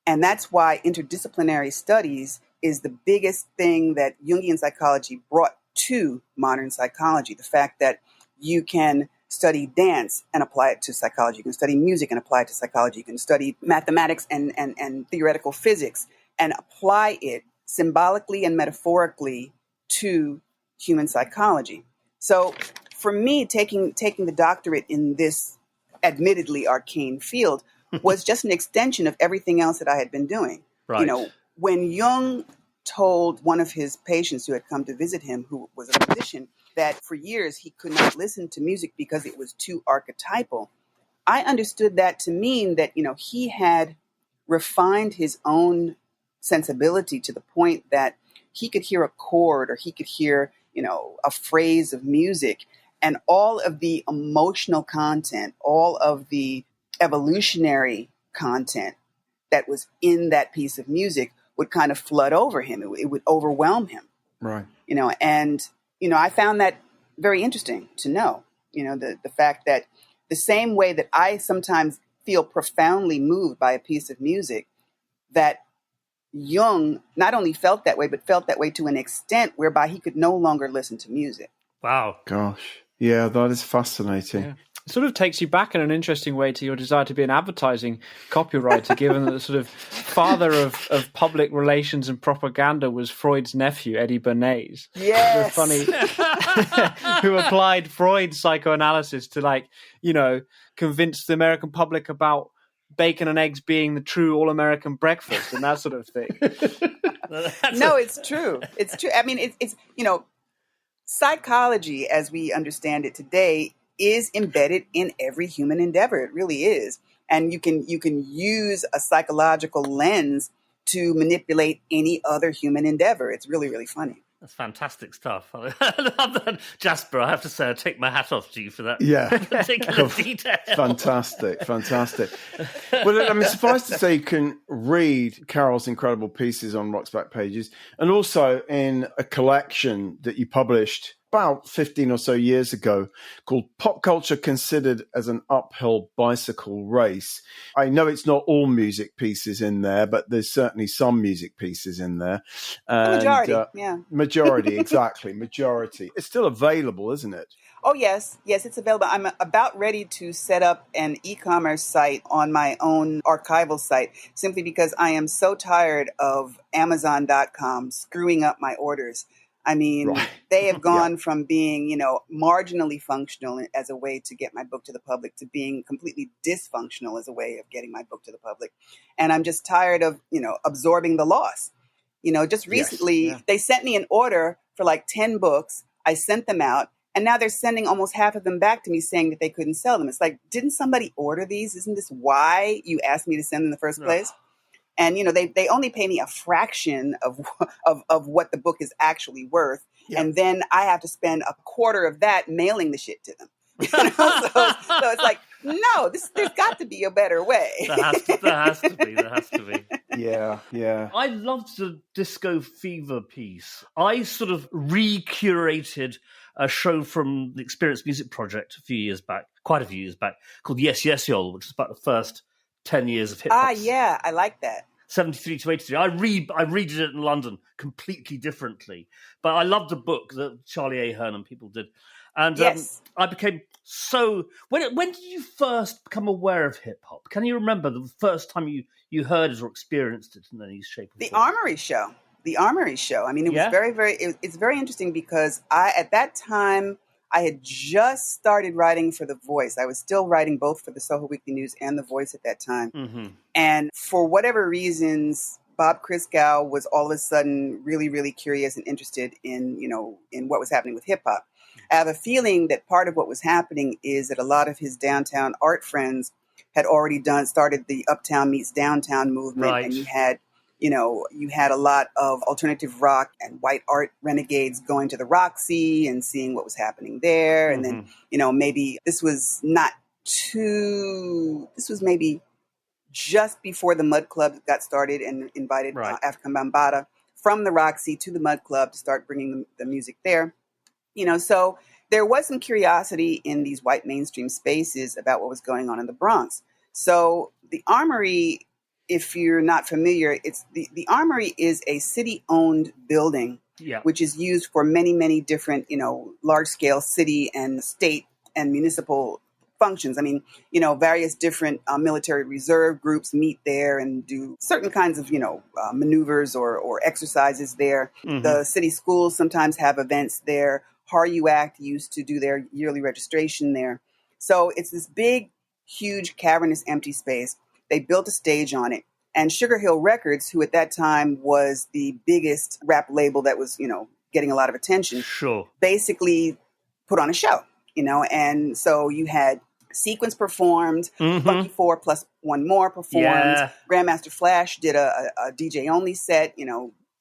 Speaker 4: And that's why interdisciplinary studies is the biggest thing that Jungian psychology brought to modern psychology. The fact that you can study dance and apply it to psychology. You can study music and apply it to psychology. You can study mathematics and theoretical physics and apply it symbolically and metaphorically to human psychology. So for me, taking the doctorate in this admittedly arcane field was just an extension of everything else that I had been doing.
Speaker 3: Right.
Speaker 4: When Jung told one of his patients who had come to visit him, who was a musician, that for years he could not listen to music because it was too archetypal, I understood that to mean that, he had refined his own sensibility to the point that he could hear a chord or he could hear, a phrase of music, and all of the emotional content, all of the evolutionary content that was in that piece of music would kind of flood over him. It would overwhelm him.
Speaker 1: Right.
Speaker 4: I found that very interesting to know, the fact that the same way that I sometimes feel profoundly moved by a piece of music, that Jung not only felt that way, but felt that way to an extent whereby he could no longer listen to music.
Speaker 3: Wow.
Speaker 1: Gosh. Yeah, that is fascinating.
Speaker 2: Yeah. It sort of takes you back in an interesting way to your desire to be an advertising copywriter, given that the sort of father of public relations and propaganda was Freud's nephew, Eddy Bernays.
Speaker 4: Yes.
Speaker 2: Funny, who applied Freud's psychoanalysis to, convince the American public about bacon and eggs being the true all-American breakfast and that sort of thing.
Speaker 4: No, it's true. It's true. I mean, it's psychology as we understand it today is embedded in every human endeavor. It really is. And you can use a psychological lens to manipulate any other human endeavor. It's really, really funny.
Speaker 3: That's fantastic stuff. I love that. Jasper, I have to say, I take my hat off to you for that particular detail.
Speaker 1: Fantastic. Well, suffice to say, you can read Carol's incredible pieces on Rock's Back Pages, and also in a collection that you published about 15 or so years ago called Pop Culture Considered as an Uphill Bicycle Race. I know it's not all music pieces in there, but there's certainly some music pieces in there. And,
Speaker 4: majority, yeah.
Speaker 1: Majority, exactly. Majority. It's still available, isn't it?
Speaker 4: Oh, yes. Yes, it's available. I'm about ready to set up an e-commerce site on my own archival site, simply because I am so tired of Amazon.com screwing up my orders. I mean,
Speaker 1: Right.
Speaker 4: they have gone from being, marginally functional as a way to get my book to the public to being completely dysfunctional as a way of getting my book to the public. And I'm just tired of, absorbing the loss. Just recently, They sent me an order for like 10 books. I sent them out. And now they're sending almost half of them back to me saying that they couldn't sell them. It's like, didn't somebody order these? Isn't this why you asked me to send them in the first place? And, they only pay me a fraction of what the book is actually worth. Yep. And then I have to spend a quarter of that mailing the shit to them. So it's like, no, there's got to be a better way.
Speaker 3: There has to be.
Speaker 1: Yeah.
Speaker 3: I loved the Disco Fever piece. I sort of recurated a show from the Experience Music Project quite a few years back, called Yes Yes Y'all, which is about the first 10 years of hip hop.
Speaker 4: Yeah, I like that.
Speaker 3: 73 to 83. I redid it in London completely differently. But I loved the book that Charlie Ahern and people did. And
Speaker 4: yes.
Speaker 3: I became so... When did you first become aware of hip-hop? Can you remember the first time you heard it or experienced it in any shape or form?
Speaker 4: The Armory Show. I mean, it was very, very... It's very interesting because at that time, I had just started writing for The Voice. I was still writing both for the SoHo Weekly News and The Voice at that time. Mm-hmm. And for whatever reasons, Bob Christgau was all of a sudden really, really curious and interested in what was happening with hip-hop. I have a feeling that part of what was happening is that a lot of his downtown art friends had already started the Uptown Meets Downtown movement. Right. And you had a lot of alternative rock and white art renegades going to the Roxy and seeing what was happening there. Mm-hmm. And then, maybe this was maybe just before the Mud Club got started and invited African Bambaataa from the Roxy to the Mud Club to start bringing the music there. So there was some curiosity in these white mainstream spaces about what was going on in the Bronx. So the Armory, if you're not familiar, it's the Armory is a city-owned building, which is used for many, many different, large-scale city and state and municipal functions. I mean, various different military reserve groups meet there and do certain kinds of, maneuvers or exercises there. Mm-hmm. The city schools sometimes have events there. HARU-ACT used to do their yearly registration there. So it's this big, huge, cavernous, empty space. They built a stage on it. And Sugar Hill Records, who at that time was the biggest rap label that was, getting a lot of attention, basically put on a show, And so you had Sequence performed, mm-hmm. Funky 4 plus one more performed, Grandmaster Flash did a DJ-only set,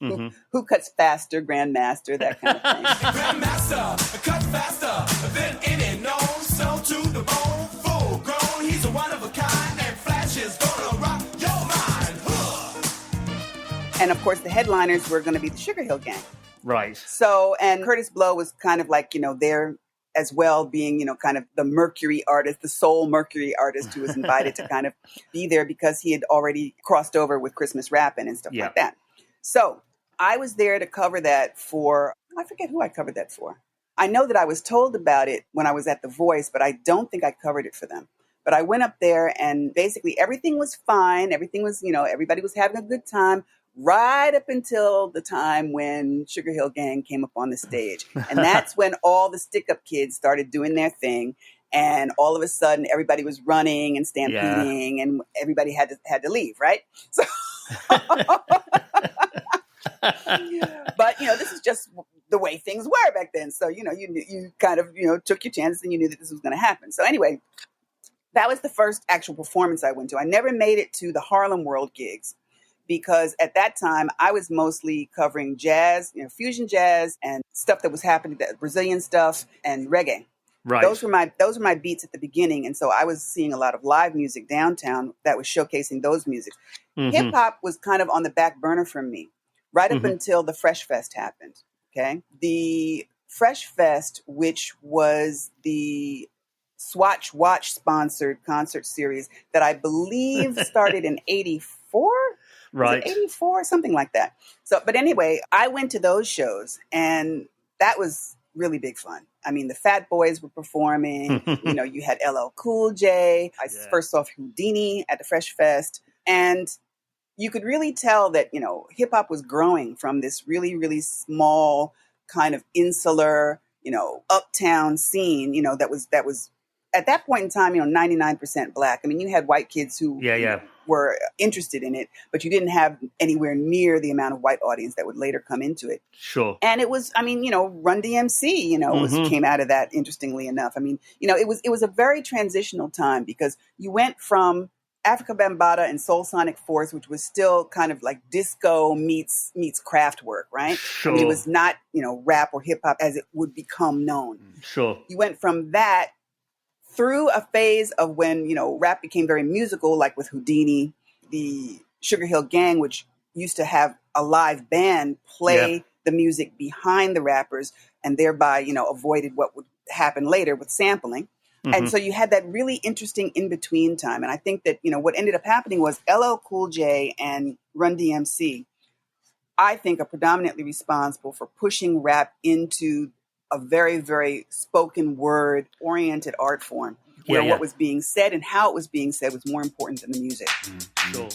Speaker 4: Mm-hmm. Who cuts faster, Grandmaster, that kind of thing. Grandmaster, cut faster than any known, so to the bone, full grown. He's a one of a kind, and Flash is gonna rock your mind. And of course, the headliners were going to be the Sugar Hill Gang.
Speaker 3: Right.
Speaker 4: So, and Curtis Blow was kind of like, there as well, being, kind of the Mercury artist, the soul Mercury artist who was invited to kind of be there because he had already crossed over with Christmas rapping and stuff like that. So I was there to cover that I forget who I covered that for. I know that I was told about it when I was at The Voice, but I don't think I covered it for them. But I went up there and basically everything was fine. Everything was, everybody was having a good time right up until the time when Sugar Hill Gang came up on the stage. And that's when all the stick-up kids started doing their thing. And all of a sudden, everybody was running and stampeding and everybody had to leave, right? So... But this is just the way things were back then. So you kind of took your chances and you knew that this was going to happen. So anyway, that was the first actual performance I went to. I never made it to the Harlem World gigs because at that time I was mostly covering jazz, fusion jazz and stuff that was happening, that Brazilian stuff and reggae. Right. Those were my beats at the beginning, and so I was seeing a lot of live music downtown that was showcasing those music. Mm-hmm. Hip hop was kind of on the back burner for me, right up until the Fresh Fest happened. Okay, the Fresh Fest, which was the Swatch Watch sponsored concert series that I believe started in 84.
Speaker 3: Right.
Speaker 4: 84, something like that. So, but anyway, I went to those shows and that was really big fun. I mean, the Fat Boys were performing, you had LL Cool J. I first saw Houdini at the Fresh Fest. And you could really tell that, hip hop was growing from this really, really small kind of insular, uptown scene, that was at that point in time, 99% black. I mean, you had white kids who were interested in it, but you didn't have anywhere near the amount of white audience that would later come into it.
Speaker 3: Sure.
Speaker 4: And it was, Run DMC, came out of that, interestingly enough. I mean, it was a very transitional time because you went from Africa Bambaataa and Soul Sonic Force, which was still kind of like disco meets craft work, right?
Speaker 3: Sure.
Speaker 4: I mean, it was not, rap or hip hop as it would become known.
Speaker 3: Sure.
Speaker 4: You went from that through a phase of when, rap became very musical, like with Houdini, the Sugar Hill Gang, which used to have a live band play the music behind the rappers and thereby, avoided what would happen later with sampling. Mm-hmm. And so you had that really interesting in-between time. And I think that, what ended up happening was LL Cool J and Run DMC, I think, are predominantly responsible for pushing rap into a very, very spoken word oriented art form where what was being said and how it was being said was more important than the music.
Speaker 3: Sure.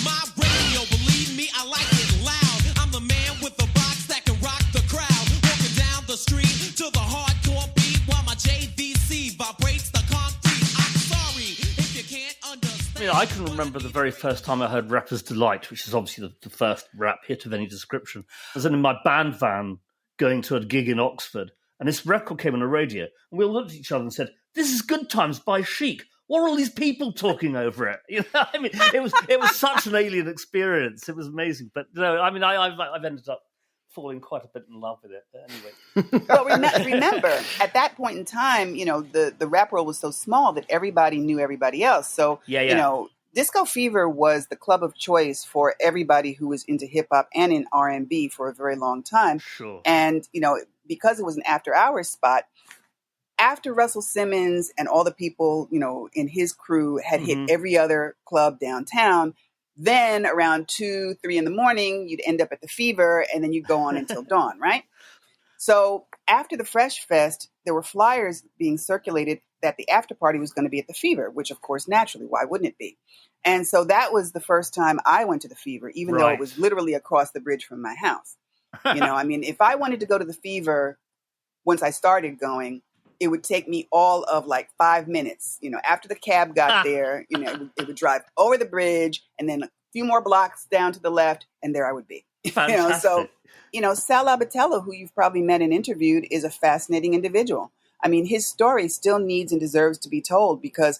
Speaker 7: My radio, believe me, I like it loud. I'm the man with the box that can rock the crowd. Walking down the street to the hardcore beat while my JVC vibrates the concrete. I'm sorry if you can't understand.
Speaker 3: I can remember the very first time I heard Rapper's Delight, which is obviously the first rap hit of any description. I was in my band van going to a gig in Oxford, and this record came on the radio, and we all looked at each other and said, "This is Good Times by Chic. What are all these people talking over it?" It was such an alien experience. It was amazing. But I've ended up falling quite a bit in love with it. But anyway.
Speaker 4: Well, remember, at that point in time, the rap world was so small that everybody knew everybody else. So, Disco Fever was the club of choice for everybody who was into hip hop and in R&B for a very long time.
Speaker 3: Sure.
Speaker 4: And, because it was an after hours spot, after Russell Simmons and all the people, in his crew had hit every other club downtown, then around 2, 3 in the morning, you'd end up at the Fever and then you'd go on until dawn, right? So after the Fresh Fest, there were flyers being circulated that the after party was going to be at the Fever, which of course, naturally, why wouldn't it be? And so that was the first time I went to the Fever, even though it was literally across the bridge from my house. If I wanted to go to the Fever, once I started going, it would take me all of like 5 minutes. After the cab got there, it would drive over the bridge and then a few more blocks down to the left, and there I would be.
Speaker 3: Fantastic.
Speaker 4: Sal Abatello, who you've probably met and interviewed, is a fascinating individual. I mean, his story still needs and deserves to be told because,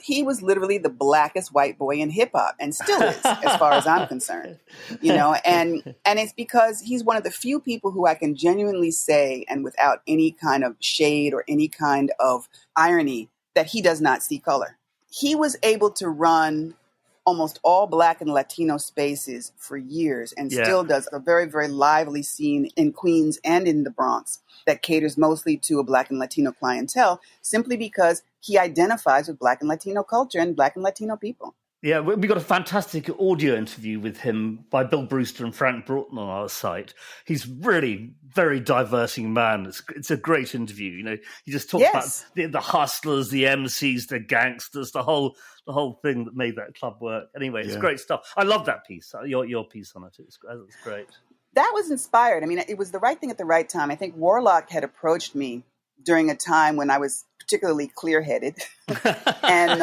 Speaker 4: he was literally the blackest white boy in hip hop and still is, as far as I'm concerned, and it's because he's one of the few people who I can genuinely say, and without any kind of shade or any kind of irony, that he does not see color. He was able to run almost all Black and Latino spaces for years and still does a very, very lively scene in Queens and in the Bronx that caters mostly to a Black and Latino clientele simply because he identifies with Black and Latino culture and Black and Latino people.
Speaker 3: Yeah, we got a fantastic audio interview with him by Bill Brewster and Frank Broughton on our site. He's really very diverse man. It's a great interview. He just talks about the hustlers, the MCs, the gangsters, the whole thing that made that club work. Anyway, it's great stuff. I love that piece. Your piece on it. It's great.
Speaker 4: That was inspired. I mean, it was the right thing at the right time. I think Warlock had approached me during a time when I was particularly clear-headed. And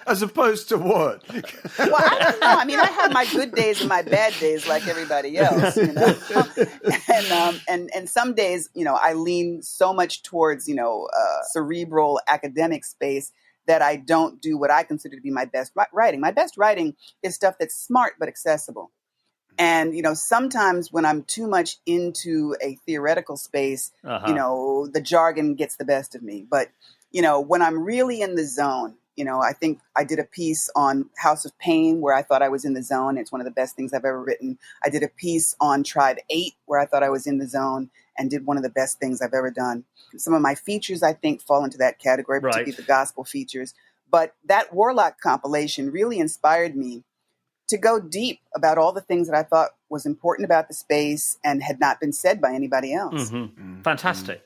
Speaker 1: as opposed to what?
Speaker 4: Well, I don't know. I mean, I have my good days and my bad days like everybody else, And some days, I lean so much towards, cerebral academic space that I don't do what I consider to be my best writing. My best writing is stuff that's smart but accessible. And, sometimes when I'm too much into a theoretical space, the jargon gets the best of me. But, when I'm really in the zone, I think I did a piece on House of Pain where I thought I was in the zone. It's one of the best things I've ever written. I did a piece on Tribe 8 where I thought I was in the zone. and did one of the best things I've ever done. Some of my features, I think, fall into that category, particularly the gospel features. But that Warlock compilation really inspired me to go deep about all the things that I thought was important about the space and had not been said by anybody else.
Speaker 3: Fantastic.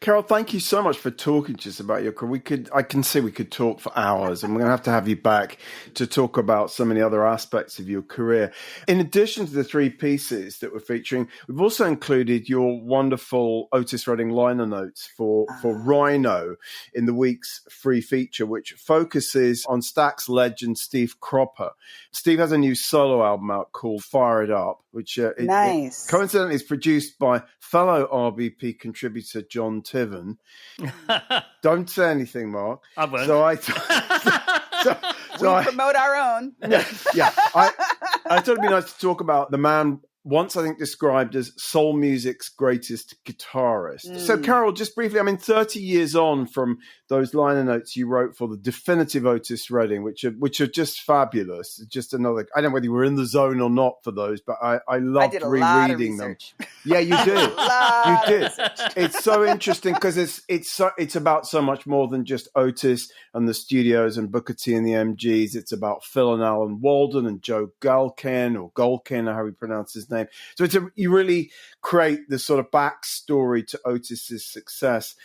Speaker 1: Carol, thank you so much for talking to us about your career. I can see we could talk for hours, and we're going to have you back to talk about so many other aspects of your career. In addition to the 3 pieces that we're featuring, we've also included your wonderful Otis Redding liner notes for Rhino in the week's free feature, which focuses on Stax legend Steve Cropper. Steve has a new solo album out called Fire It Up, which
Speaker 4: nice.
Speaker 1: Coincidentally is produced by fellow RBP contributor John Tiven. Don't say anything, Mark.
Speaker 3: I won't.
Speaker 4: So we promote our own.
Speaker 1: Yeah. I thought it'd be nice to talk about the man once, I think, described as soul music's greatest guitarist. So, Carol, just briefly, 30 years on from those liner notes you wrote for the definitive Otis Redding, which are just fabulous. Just another, I don't know whether you were in the zone or not for those, but I loved rereading them. Yeah, you did. You did. It's so interesting because it's about so much more than just Otis and the studios and Booker T and the MGs. It's about Phil and Alan Walden and Joe Galkin or Golkin, or how he pronounces his name. So you really create the sort of backstory to Otis's success.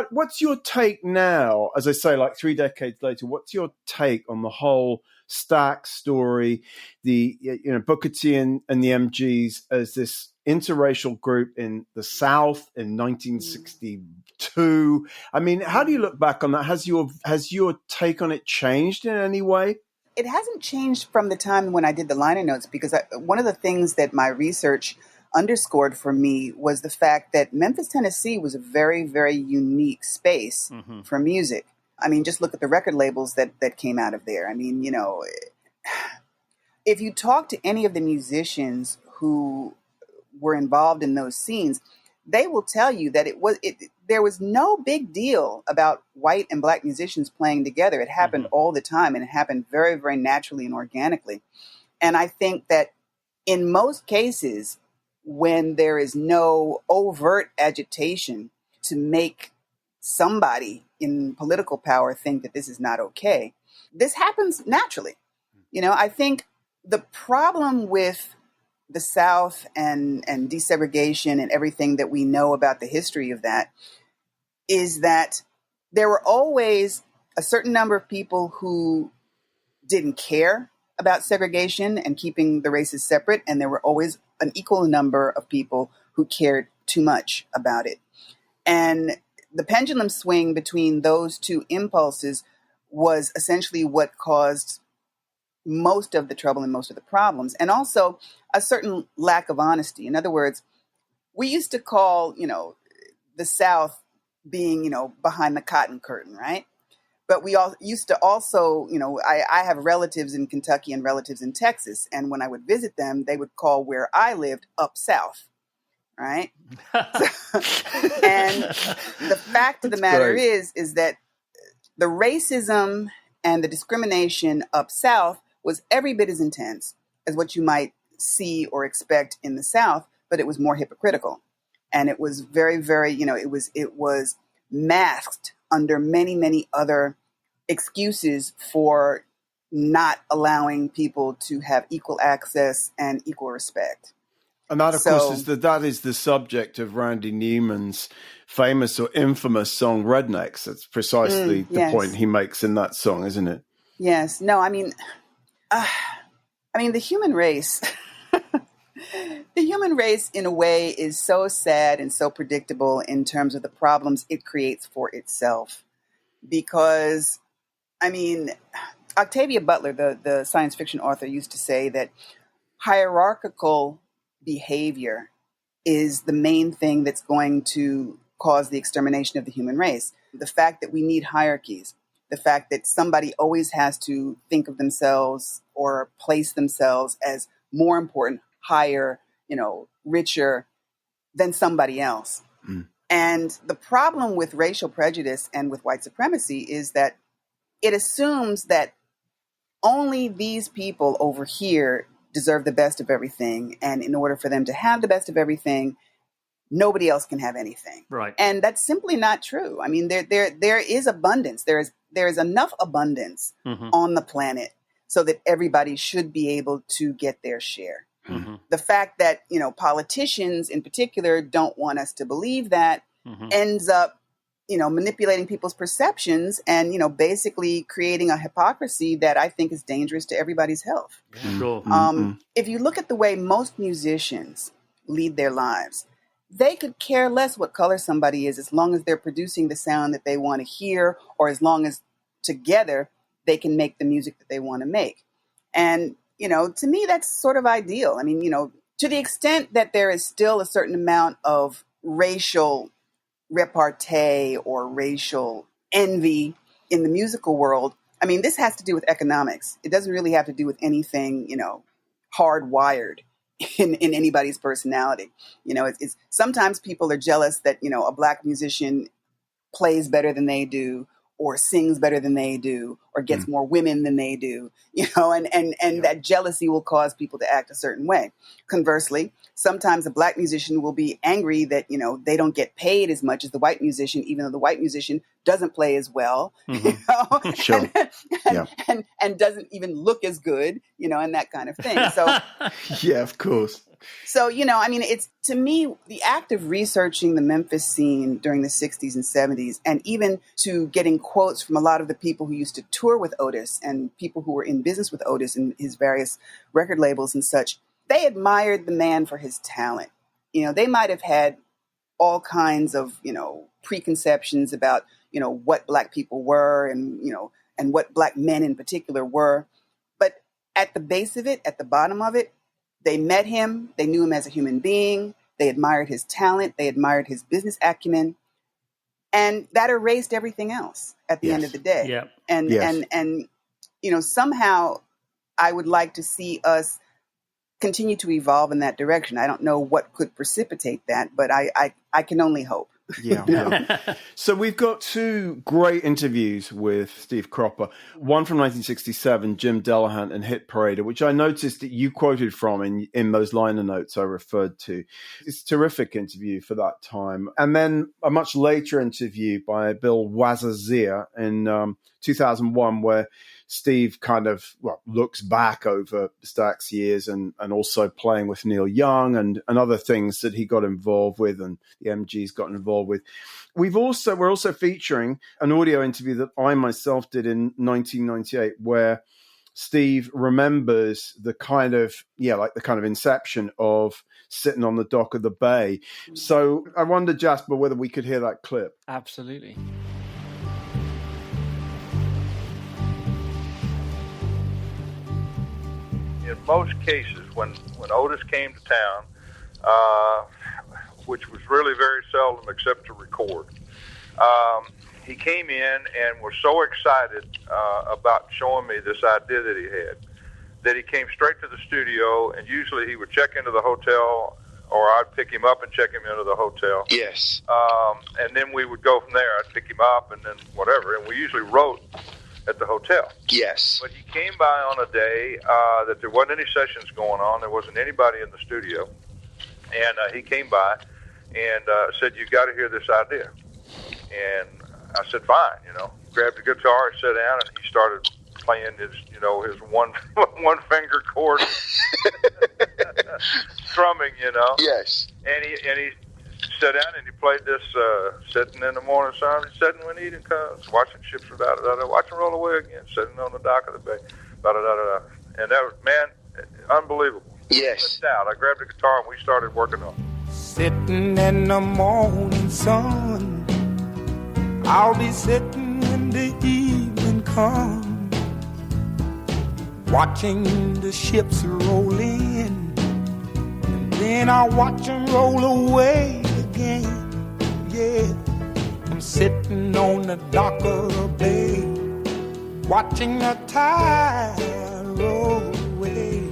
Speaker 1: What's your take now, as I say, like 3 decades later, what's your take on the whole Stax story, the Booker T and the MGs as this interracial group in the South in 1962? How do you look back on that? Has your take on it changed in any way?
Speaker 4: It hasn't changed from the time when I did the liner notes, because one of the things that my research underscored for me was the fact that Memphis, Tennessee was a very, very unique space for music. Just look at the record labels that came out of there. If you talk to any of the musicians who were involved in those scenes, they will tell you that there was no big deal about white and black musicians playing together. It happened all the time, and it happened very, very naturally and organically. And I think that in most cases, when there is no overt agitation to make somebody in political power think that this is not okay, this happens naturally. I think the problem with the South and desegregation and everything that we know about the history of that is that there were always a certain number of people who didn't care about segregation and keeping the races separate, and there were always an equal number of people who cared too much about it. And the pendulum swing between those two impulses was essentially what caused most of the trouble and most of the problems, and also a certain lack of honesty. In other words, we used to call, the South being, behind the cotton curtain, right? But we all used to also, I have relatives in Kentucky and relatives in Texas, and when I would visit them, they would call where I lived up South, right? And the fact of the matter is that the racism and the discrimination up South was every bit as intense as what you might see or expect in the South, but it was more hypocritical. And it was very, very, it was masked under many, many other excuses for not allowing people to have equal access and equal respect.
Speaker 1: And that, of course, is the subject of Randy Newman's famous or infamous song Rednecks. That's precisely the point he makes in that song, isn't it?
Speaker 4: Yes. No, the human race, the human race in a way is so sad and so predictable in terms of the problems it creates for itself. Because, Octavia Butler, the science fiction author, used to say that hierarchical behavior is the main thing that's going to cause the extermination of the human race. The fact that we need hierarchies, the fact that somebody always has to think of themselves or place themselves as more important, higher, richer than somebody else. And the problem with racial prejudice and with white supremacy is that it assumes that only these people over here deserve the best of everything. And in order for them to have the best of everything, nobody else can have anything.
Speaker 3: Right.
Speaker 4: And that's simply not true. I mean, there is abundance. There is enough abundance on the planet so that everybody should be able to get their share. The fact that, politicians in particular don't want us to believe that ends up, manipulating people's perceptions and, basically creating a hypocrisy that I think is dangerous to everybody's health.
Speaker 3: Sure.
Speaker 4: If you look at the way most musicians lead their lives, they could care less what color somebody is as long as they're producing the sound that they want to hear, or as long as together they can make the music that they want to make. And, to me, that's sort of ideal. I mean, to the extent that there is still a certain amount of racial repartee or racial envy in the musical world, I mean, this has to do with economics. It doesn't really have to do with anything, hardwired in anybody's personality. It's sometimes people are jealous that, a Black musician plays better than they do, or sings better than they do, or gets more women than they do, and that jealousy will cause people to act a certain way. Conversely, sometimes a Black musician will be angry that, they don't get paid as much as the white musician, even though the white musician doesn't play as well,
Speaker 1: Sure.
Speaker 4: and doesn't even look as good, and that kind of thing. So,
Speaker 1: yeah, of course.
Speaker 4: So, it's, to me, the act of researching the Memphis scene during the 60s and 70s, and even to getting quotes from a lot of the people who used to tour with Otis and people who were in business with Otis and his various record labels and such, they admired the man for his talent. They might have had all kinds of, preconceptions about, what Black people were and what Black men in particular were. But at the base of it, at the bottom of it, they met him, they knew him as a human being, they admired his talent, they admired his business acumen, and that erased everything else at the end of the day.
Speaker 3: Yeah.
Speaker 4: And somehow I would like to see us continue to evolve in that direction. I don't know what could precipitate that, but I can only hope.
Speaker 1: Yeah. So we've got two great interviews with Steve Cropper. One from 1967, Jim Delahunt and Hit Parader, which I noticed that you quoted from in those liner notes I referred to. It's a terrific interview for that time. And then a much later interview by Bill Wazazia in 2001, where Steve kind of looks back over Stax years and also playing with Neil Young and other things that he got involved with and the MGs got involved with. We're also featuring an audio interview that I myself did in 1998 where Steve remembers the kind of inception of sitting on the dock of the bay. So I wonder, Jasper, whether we could hear that clip.
Speaker 2: Absolutely.
Speaker 8: In most cases, when Otis came to town, which was really very seldom except to record, he came in and was so excited about showing me this idea that he had that he came straight to the studio, and usually he would check into the hotel, or I'd pick him up and check him into the hotel.
Speaker 9: Yes.
Speaker 8: And then we would go from there. I'd pick him up and then whatever, and we usually wrote at the hotel.
Speaker 9: Yes.
Speaker 8: But he came by on a day that there wasn't any sessions going on. There wasn't anybody in the studio. And he came by and said, "You got to hear this idea." And I said, "Fine," grabbed the guitar, sat down, and he started playing his one finger chord strumming,
Speaker 9: Yes.
Speaker 8: And he sat down and he played this sitting in the morning sun, sitting when evening comes, watching ships watching roll away again, sitting on the dock of the bay, and that was, man, unbelievable.
Speaker 9: Yes.
Speaker 8: I grabbed the guitar and we started working on it.
Speaker 6: Sitting in the morning sun, I'll be sitting when the evening comes, watching the ships roll in, and then I'll watch them roll away again. Yeah, I'm sitting on the dock of the bay, watching the tide roll away.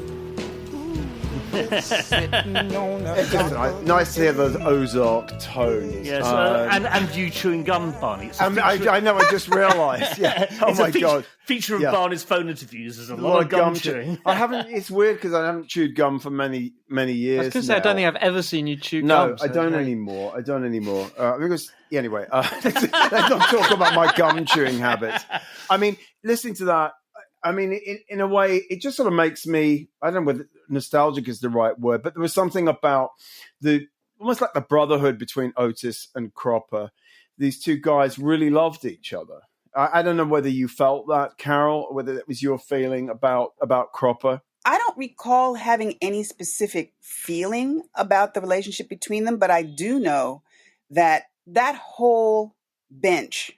Speaker 6: Ooh, yeah. Sitting on a
Speaker 1: It's just nice to hear those Ozark tones.
Speaker 3: Yes, and you chewing gum, Barney. It's a
Speaker 1: I know, I just realised. Yeah. Oh,
Speaker 3: it's
Speaker 1: my
Speaker 3: a feature,
Speaker 1: God.
Speaker 3: Feature of
Speaker 1: Yeah.
Speaker 3: Barney's phone interviews is a lot of gum chewing.
Speaker 1: I haven't, it's weird because I haven't chewed gum for many years.
Speaker 2: I was going to say, I don't think I've ever seen you chew
Speaker 1: No,
Speaker 2: gum.
Speaker 1: I don't anymore. Because, anyway, let's not talk about my gum chewing habits. I mean, listening to that, I mean, in a way, it just sort of makes me, I don't know whether nostalgic is the right word, but there was something about almost like the brotherhood between Otis and Cropper. These two guys really loved each other. I don't know whether you felt that, Carol, or whether that was your feeling about Cropper.
Speaker 4: I don't recall having any specific feeling about the relationship between them, but I do know that whole bench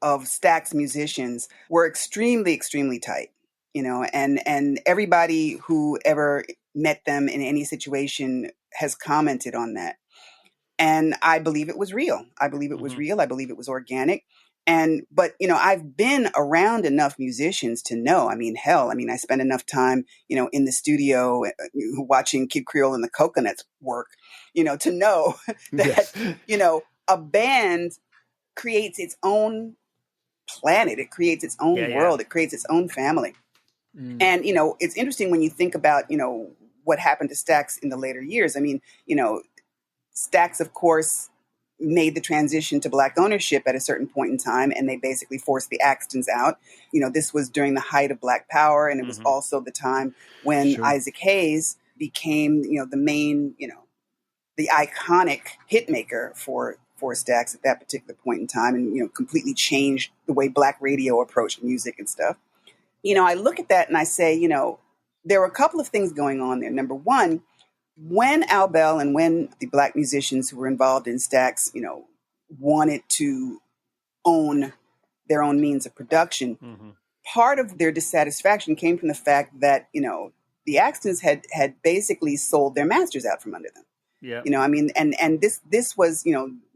Speaker 4: of Stax musicians were extremely, extremely tight, and everybody who ever met them in any situation has commented on that. And I believe it was real. I believe it was real. I believe it was organic. But I've been around enough musicians to know, I spent enough time, in the studio watching Kid Creole and the Coconuts work, to know that,
Speaker 1: Yes.
Speaker 4: A band creates its own planet. It creates its own world. It creates its own family. Mm. And, it's interesting when you think about, what happened to Stax in the later years. I mean, Stax, of course, made the transition to Black ownership at a certain point in time, and they basically forced the Axtons out. This was during the height of Black Power, and it was also the time when Isaac Hayes became, the main, the iconic hit maker for Stax at that particular point in time, and completely changed the way Black radio approached music and stuff. I look at that and I say, there were a couple of things going on there. Number one, when Al Bell and when the Black musicians who were involved in Stax, wanted to own their own means of production, part of their dissatisfaction came from the fact that, the Axtons had basically sold their masters out from under them.
Speaker 3: Yeah.
Speaker 4: And this was,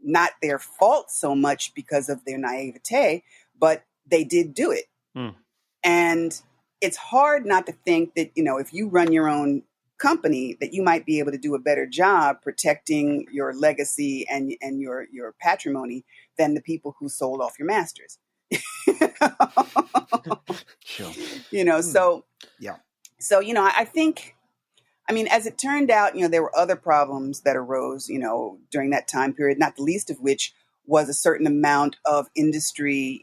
Speaker 4: not their fault so much because of their naivete, but they did do it. Mm. And it's hard not to think that, if you run your own company, that you might be able to do a better job protecting your legacy and your patrimony than the people who sold off your masters.
Speaker 1: Sure.
Speaker 4: So,
Speaker 1: yeah.
Speaker 4: So, I think, as it turned out, there were other problems that arose, during that time period, not the least of which was a certain amount of industry,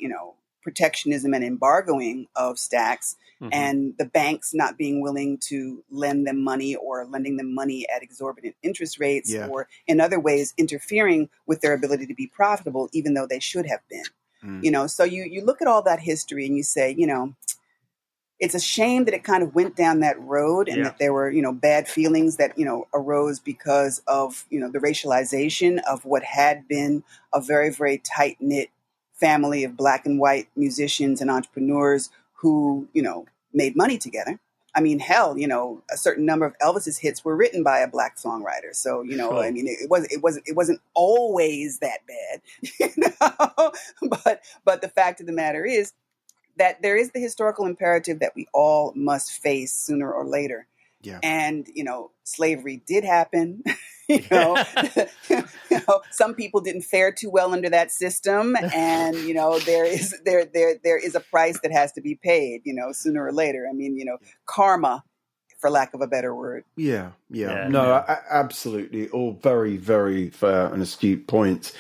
Speaker 4: protectionism and embargoing of Stax, and the banks not being willing to lend them money or lending them money at exorbitant interest rates, or in other ways interfering with their ability to be profitable, even though they should have been. So you look at all that history and you say, it's a shame that it kind of went down that road, and that there were, bad feelings that, arose because of, the racialization of what had been a very, very tight-knit family of Black and white musicians and entrepreneurs who, made money together. Hell, a certain number of Elvis's hits were written by a Black songwriter. So, it wasn't always that bad, but the fact of the matter is that there is the historical imperative that we all must face sooner or later. Yeah. And, slavery did happen. Some people didn't fare too well under that system. And, there is a price that has to be paid, sooner or later. Karma, for lack of a better word.
Speaker 1: Yeah. No, absolutely. All very, very fair and astute points.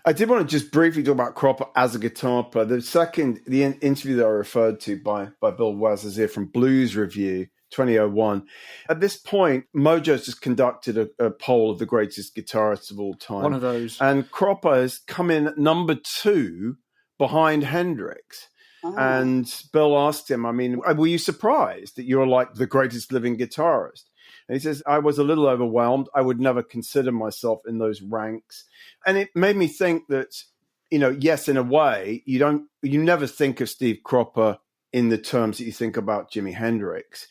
Speaker 1: I did want to just briefly talk about Cropper as a guitar player. The interview that I referred to by Bill Wazazir from Blues Review 2001. At this point, Mojo's just conducted a poll of the greatest guitarists of all time.
Speaker 2: One of those.
Speaker 1: And Cropper has come in at number 2 behind Hendrix. Oh. And Bill asked him, were you surprised that you're like the greatest living guitarist? And he says, I was a little overwhelmed. I would never consider myself in those ranks. And it made me think that, yes, in a way, you never think of Steve Cropper in the terms that you think about Jimi Hendrix.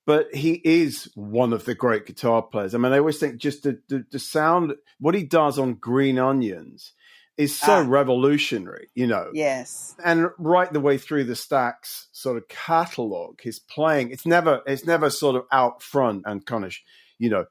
Speaker 1: But he is one of the great guitar players. I always think just the sound, what he does on Green Onions is so revolutionary, Yes. And right the way through the Stax sort of catalog, his playing, it's never sort of out front and kind of,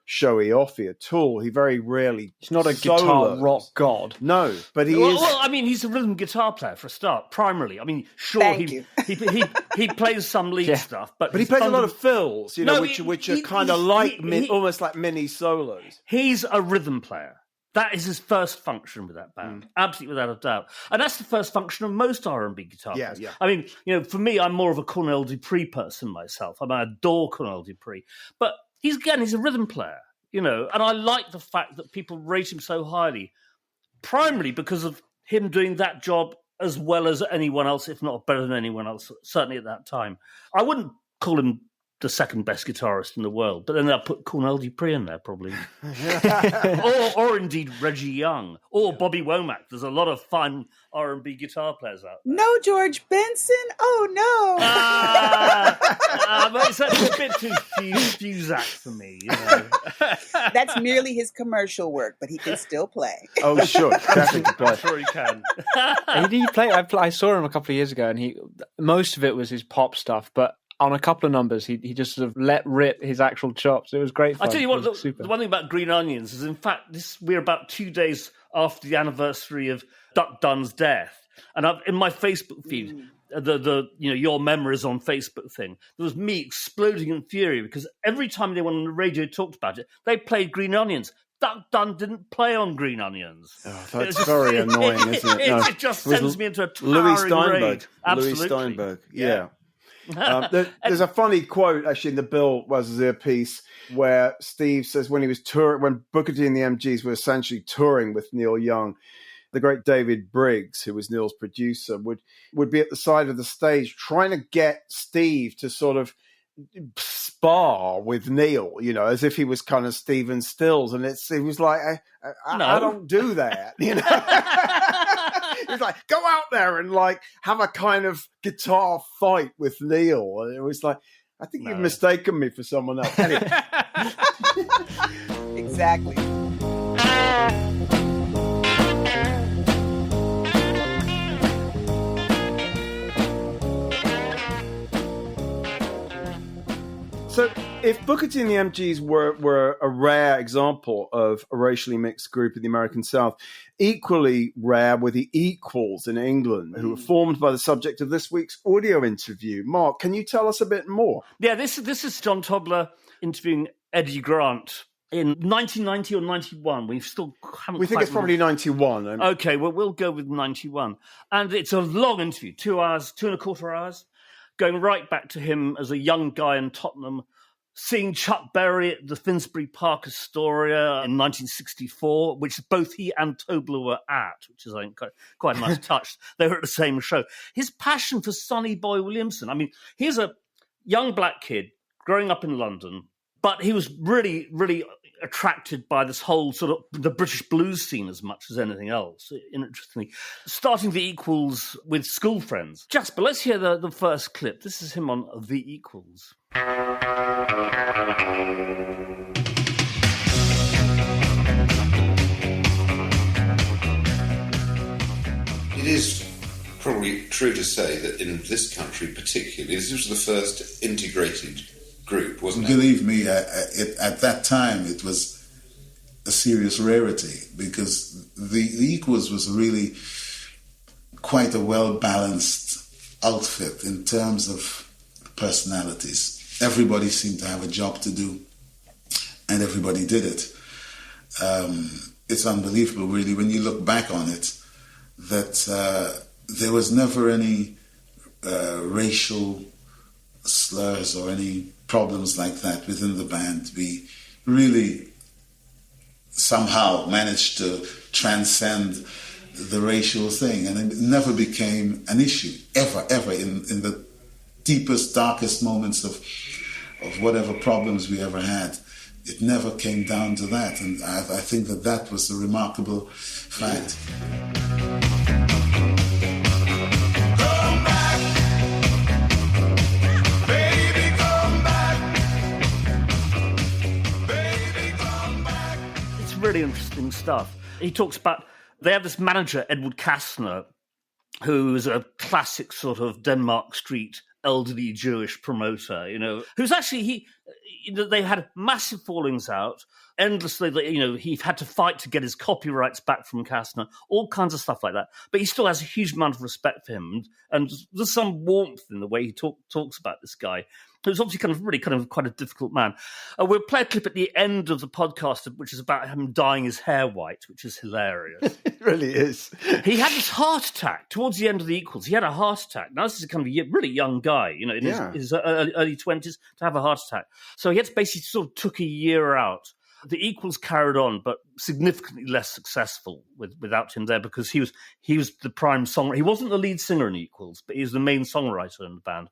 Speaker 1: showy offy at all. He very rarely.
Speaker 2: He's not a guitar rock god.
Speaker 1: No, but he is.
Speaker 3: Well, I mean, he's a rhythm guitar player for a start, primarily. I mean, sure, he plays some lead stuff, but
Speaker 1: he plays a lot of fills, which are kind of almost like mini solos.
Speaker 3: He's a rhythm player. That is his first function with that band, absolutely without a doubt. And that's the first function of most R&B guitar players.
Speaker 1: Yeah.
Speaker 3: I mean, for me, I'm more of a Cornell Dupree person myself. I adore Cornell Dupree. But he's a rhythm player, and I like the fact that people rate him so highly, primarily because of him doing that job as well as anyone else, if not better than anyone else, certainly at that time. I wouldn't call him the second best guitarist in the world, but then I'll put Cornell Dupree in there probably, or indeed Reggie Young or Bobby Womack. There's a lot of fine R&B guitar players out there.
Speaker 4: No George Benson. Oh no!
Speaker 3: But it's a bit too Fuzak for me.
Speaker 4: That's merely his commercial work, but he can still play.
Speaker 1: Oh sure, definitely play.
Speaker 3: I'm sure he can.
Speaker 2: He played. I saw him a couple of years ago, and most of it was his pop stuff, but on a couple of numbers, he just sort of let rip his actual chops. It was great fun.
Speaker 3: I tell you what, the one thing about Green Onions is, in fact, we're about 2 days after the anniversary of Duck Dunn's death, and in my Facebook feed, the your memories on Facebook thing, there was me exploding in fury because every time anyone on the radio talked about it, they played Green Onions. Duck Dunn didn't play on Green Onions.
Speaker 1: Oh, that's very annoying, isn't it? No.
Speaker 3: It just sends me into a towering rage.
Speaker 1: Louis Steinberg, yeah. There's a funny quote actually in the Bill Wazir piece where Steve says when he was when Booker T and the MGs were essentially touring with Neil Young, the great David Briggs, who was Neil's producer, would be at the side of the stage trying to get Steve to sort of spar with Neil, as if he was kind of Stephen Stills, and it was like I don't do that, It's like, go out there and have a kind of guitar fight with Neil. And it was like, I think you've mistaken me for someone else. Anyway.
Speaker 4: Exactly.
Speaker 1: So if Booker T and the MGs were a rare example of a racially mixed group in the American South, equally rare were the Equals in England, who were formed by the subject of this week's audio interview. Mark, can you tell us a bit more?
Speaker 3: Yeah, this is John Tobler interviewing Eddy Grant in 1990 or 91. We think
Speaker 1: it's probably 91.
Speaker 3: Okay, well, we'll go with 91. And it's a long interview, 2 hours, 2.25 hours. Going right back to him as a young guy in Tottenham, seeing Chuck Berry at the Finsbury Park Astoria in 1964, which both he and Tobler were at, which is, I think, quite a nice touch. They were at the same show. His passion for Sonny Boy Williamson. I mean, he's a young black kid growing up in London, but he was really, really attracted by this whole sort of the British blues scene as much as anything else, interestingly. Starting the Equals with school friends. But let's hear the first clip. This is him on The Equals.
Speaker 9: It is probably true to say that in this country particularly, this was the first integrated group, wasn't it?
Speaker 10: Believe me, at that time it was a serious rarity because the Equals was really quite a well-balanced outfit in terms of personalities. Everybody seemed to have a job to do and everybody did it. It's unbelievable, really, when you look back on it, that there was never any racial slurs or any problems like that within the band. We really somehow managed to transcend the racial thing, and it never became an issue, ever in the deepest, darkest moments of whatever problems we ever had. It never came down to that, and I think that was a remarkable fact.
Speaker 3: Really interesting stuff. He talks about, they have this manager, Edward Kastner, who's a classic sort of Denmark Street elderly Jewish promoter, who's actually, they had massive fallings out, endlessly. He had to fight to get his copyrights back from Kastner, all kinds of stuff like that. But he still has a huge amount of respect for him, and there's some warmth in the way he talks about this guy. Who's obviously quite a difficult man. We'll play a clip at the end of the podcast, which is about him dyeing his hair white, which is hilarious.
Speaker 1: It really is.
Speaker 3: He had this heart attack towards the end of the Equals. He had a heart attack. Now, this is kind of a really young guy, in his early 20s, to have a heart attack. So he had to basically sort of took a year out. The Equals carried on, but significantly less successful without him there, because he was the prime songwriter. He wasn't the lead singer in Equals, but he was the main songwriter in the band.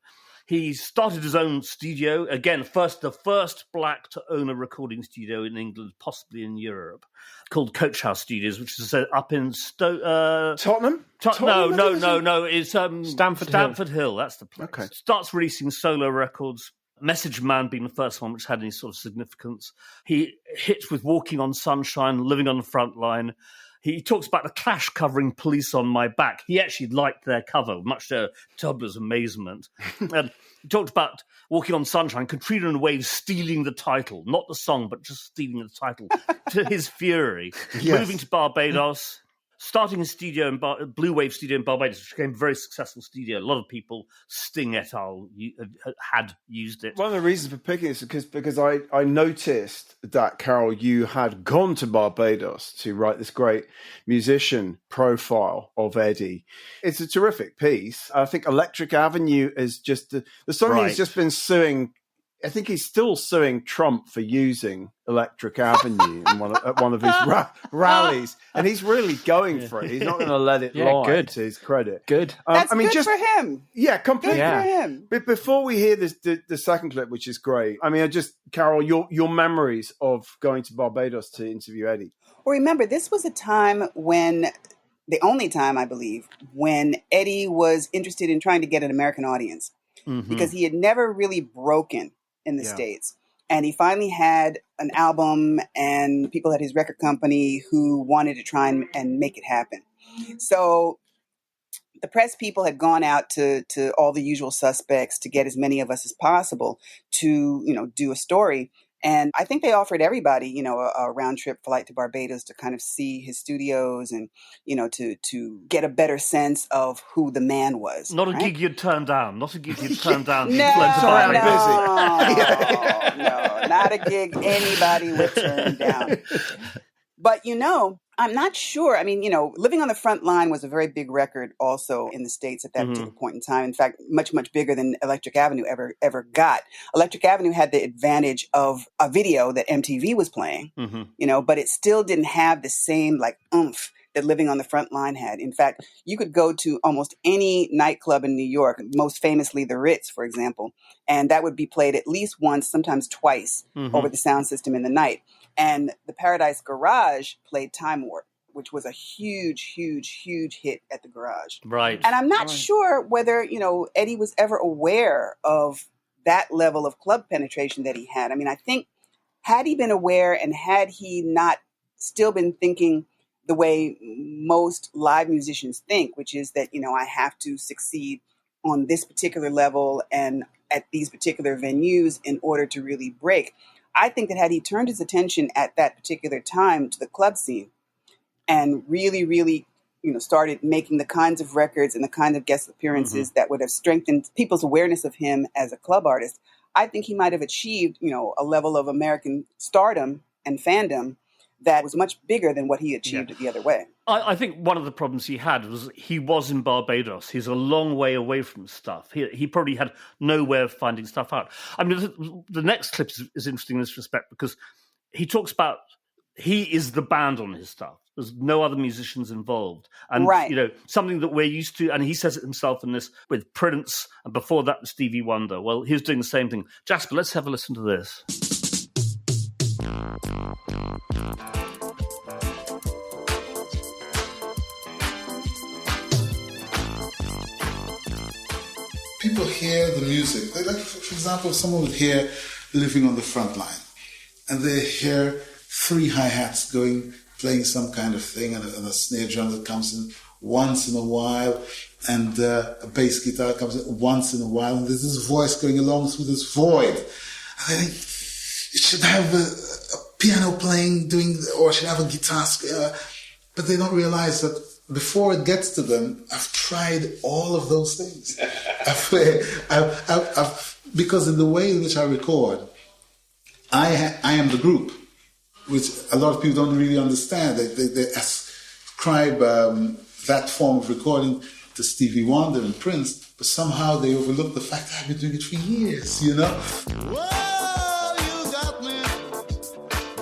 Speaker 3: He started his own studio, again, the first black to own a recording studio in England, possibly in Europe, called Coach House Studios, which is up in
Speaker 1: Tottenham?
Speaker 3: No. It's
Speaker 2: Stamford
Speaker 3: Hill, that's the place.
Speaker 1: Okay.
Speaker 3: Starts releasing solo records. Message Man being the first one which had any sort of significance. He hit with Walking on Sunshine, Living on the Front Line. He talks about the Clash covering Police on My Back. He actually liked their cover, much to Tubler's amazement. And he talked about Walking on Sunshine, Katrina and the Waves stealing the title, not the song, but just stealing the title, to his fury.
Speaker 1: Yes.
Speaker 3: Moving to Barbados, starting a studio in Blue Wave studio in Barbados, which became a very successful studio. A lot of people, Sting et al., had used it.
Speaker 1: One of the reasons for picking this is because I noticed that, Carol, you had gone to Barbados to write this great musician profile of Eddy. It's a terrific piece. I think Electric Avenue is just the song he's just been suing. I think he's still suing Trump for using Electric Avenue at one of his rallies, and he's really going for it. He's not going to let it lie, to his credit.
Speaker 2: Good.
Speaker 4: That's good for him.
Speaker 1: Yeah, completely.
Speaker 4: Good for him.
Speaker 1: But before we hear the second clip, which is great, Carol, your memories of going to Barbados to interview Eddy.
Speaker 4: Well, remember, this was a time the only time, I believe, when Eddy was interested in trying to get an American audience, because he had never really broken in the States. And he finally had an album and people at his record company who wanted to try and make it happen. So the press people had gone out to all the usual suspects to get as many of us as possible to, do a story. And I think they offered everybody, a round trip flight to Barbados to kind of see his studios and, to get a better sense of who the man was.
Speaker 3: Not a gig you'd turn down. Not a gig you'd turn down.
Speaker 4: No, not a gig anybody would turn down. But, I'm not sure. I mean, Living on the Front Line was a very big record also in the States at that particular point in time. In fact, much, much bigger than Electric Avenue ever got. Electric Avenue had the advantage of a video that MTV was playing, but it still didn't have the same oomph that Living on the Front Line had. In fact, you could go to almost any nightclub in New York, most famously the Ritz, for example, and that would be played at least once, sometimes twice over the sound system in the night. And the Paradise Garage played Time Warp, which was a huge, huge, huge hit at the Garage.
Speaker 3: Right.
Speaker 4: And I'm not sure whether, Eddy was ever aware of that level of club penetration that he had. I mean, I think had he been aware and had he not still been thinking the way most live musicians think, which is that, I have to succeed on this particular level and at these particular venues in order to really break. I think that had he turned his attention at that particular time to the club scene and really, really, started making the kinds of records and the kind of guest appearances that would have strengthened people's awareness of him as a club artist, I think he might have achieved, a level of American stardom and fandom that was much bigger than what he achieved the other way.
Speaker 3: I think one of the problems he had was he was in Barbados. He's a long way away from stuff. He probably had no way of finding stuff out. I mean, the next clip is interesting in this respect because he talks about he is the band on his stuff. There's no other musicians involved. And, something that we're used to, and he says it himself in this with Prince, and before that with Stevie Wonder. Well, he was doing the same thing. Jasper, let's have a listen to this.
Speaker 10: People hear the music. Like, for example, if someone would hear Living on the Front Line, and they hear 3 hi-hats playing some kind of thing, and a snare drum that comes in once in a while, and a bass guitar comes in once in a while, and there's this voice going along through this void. And they think, should have a piano playing, or should have a guitar. But they don't realize that before it gets to them, I've tried all of those things. Because in the way in which I record, I am the group, which a lot of people don't really understand. They ascribe that form of recording to Stevie Wonder and Prince, but somehow they overlook the fact that I've been doing it for years, you know?
Speaker 6: Whoa, you got me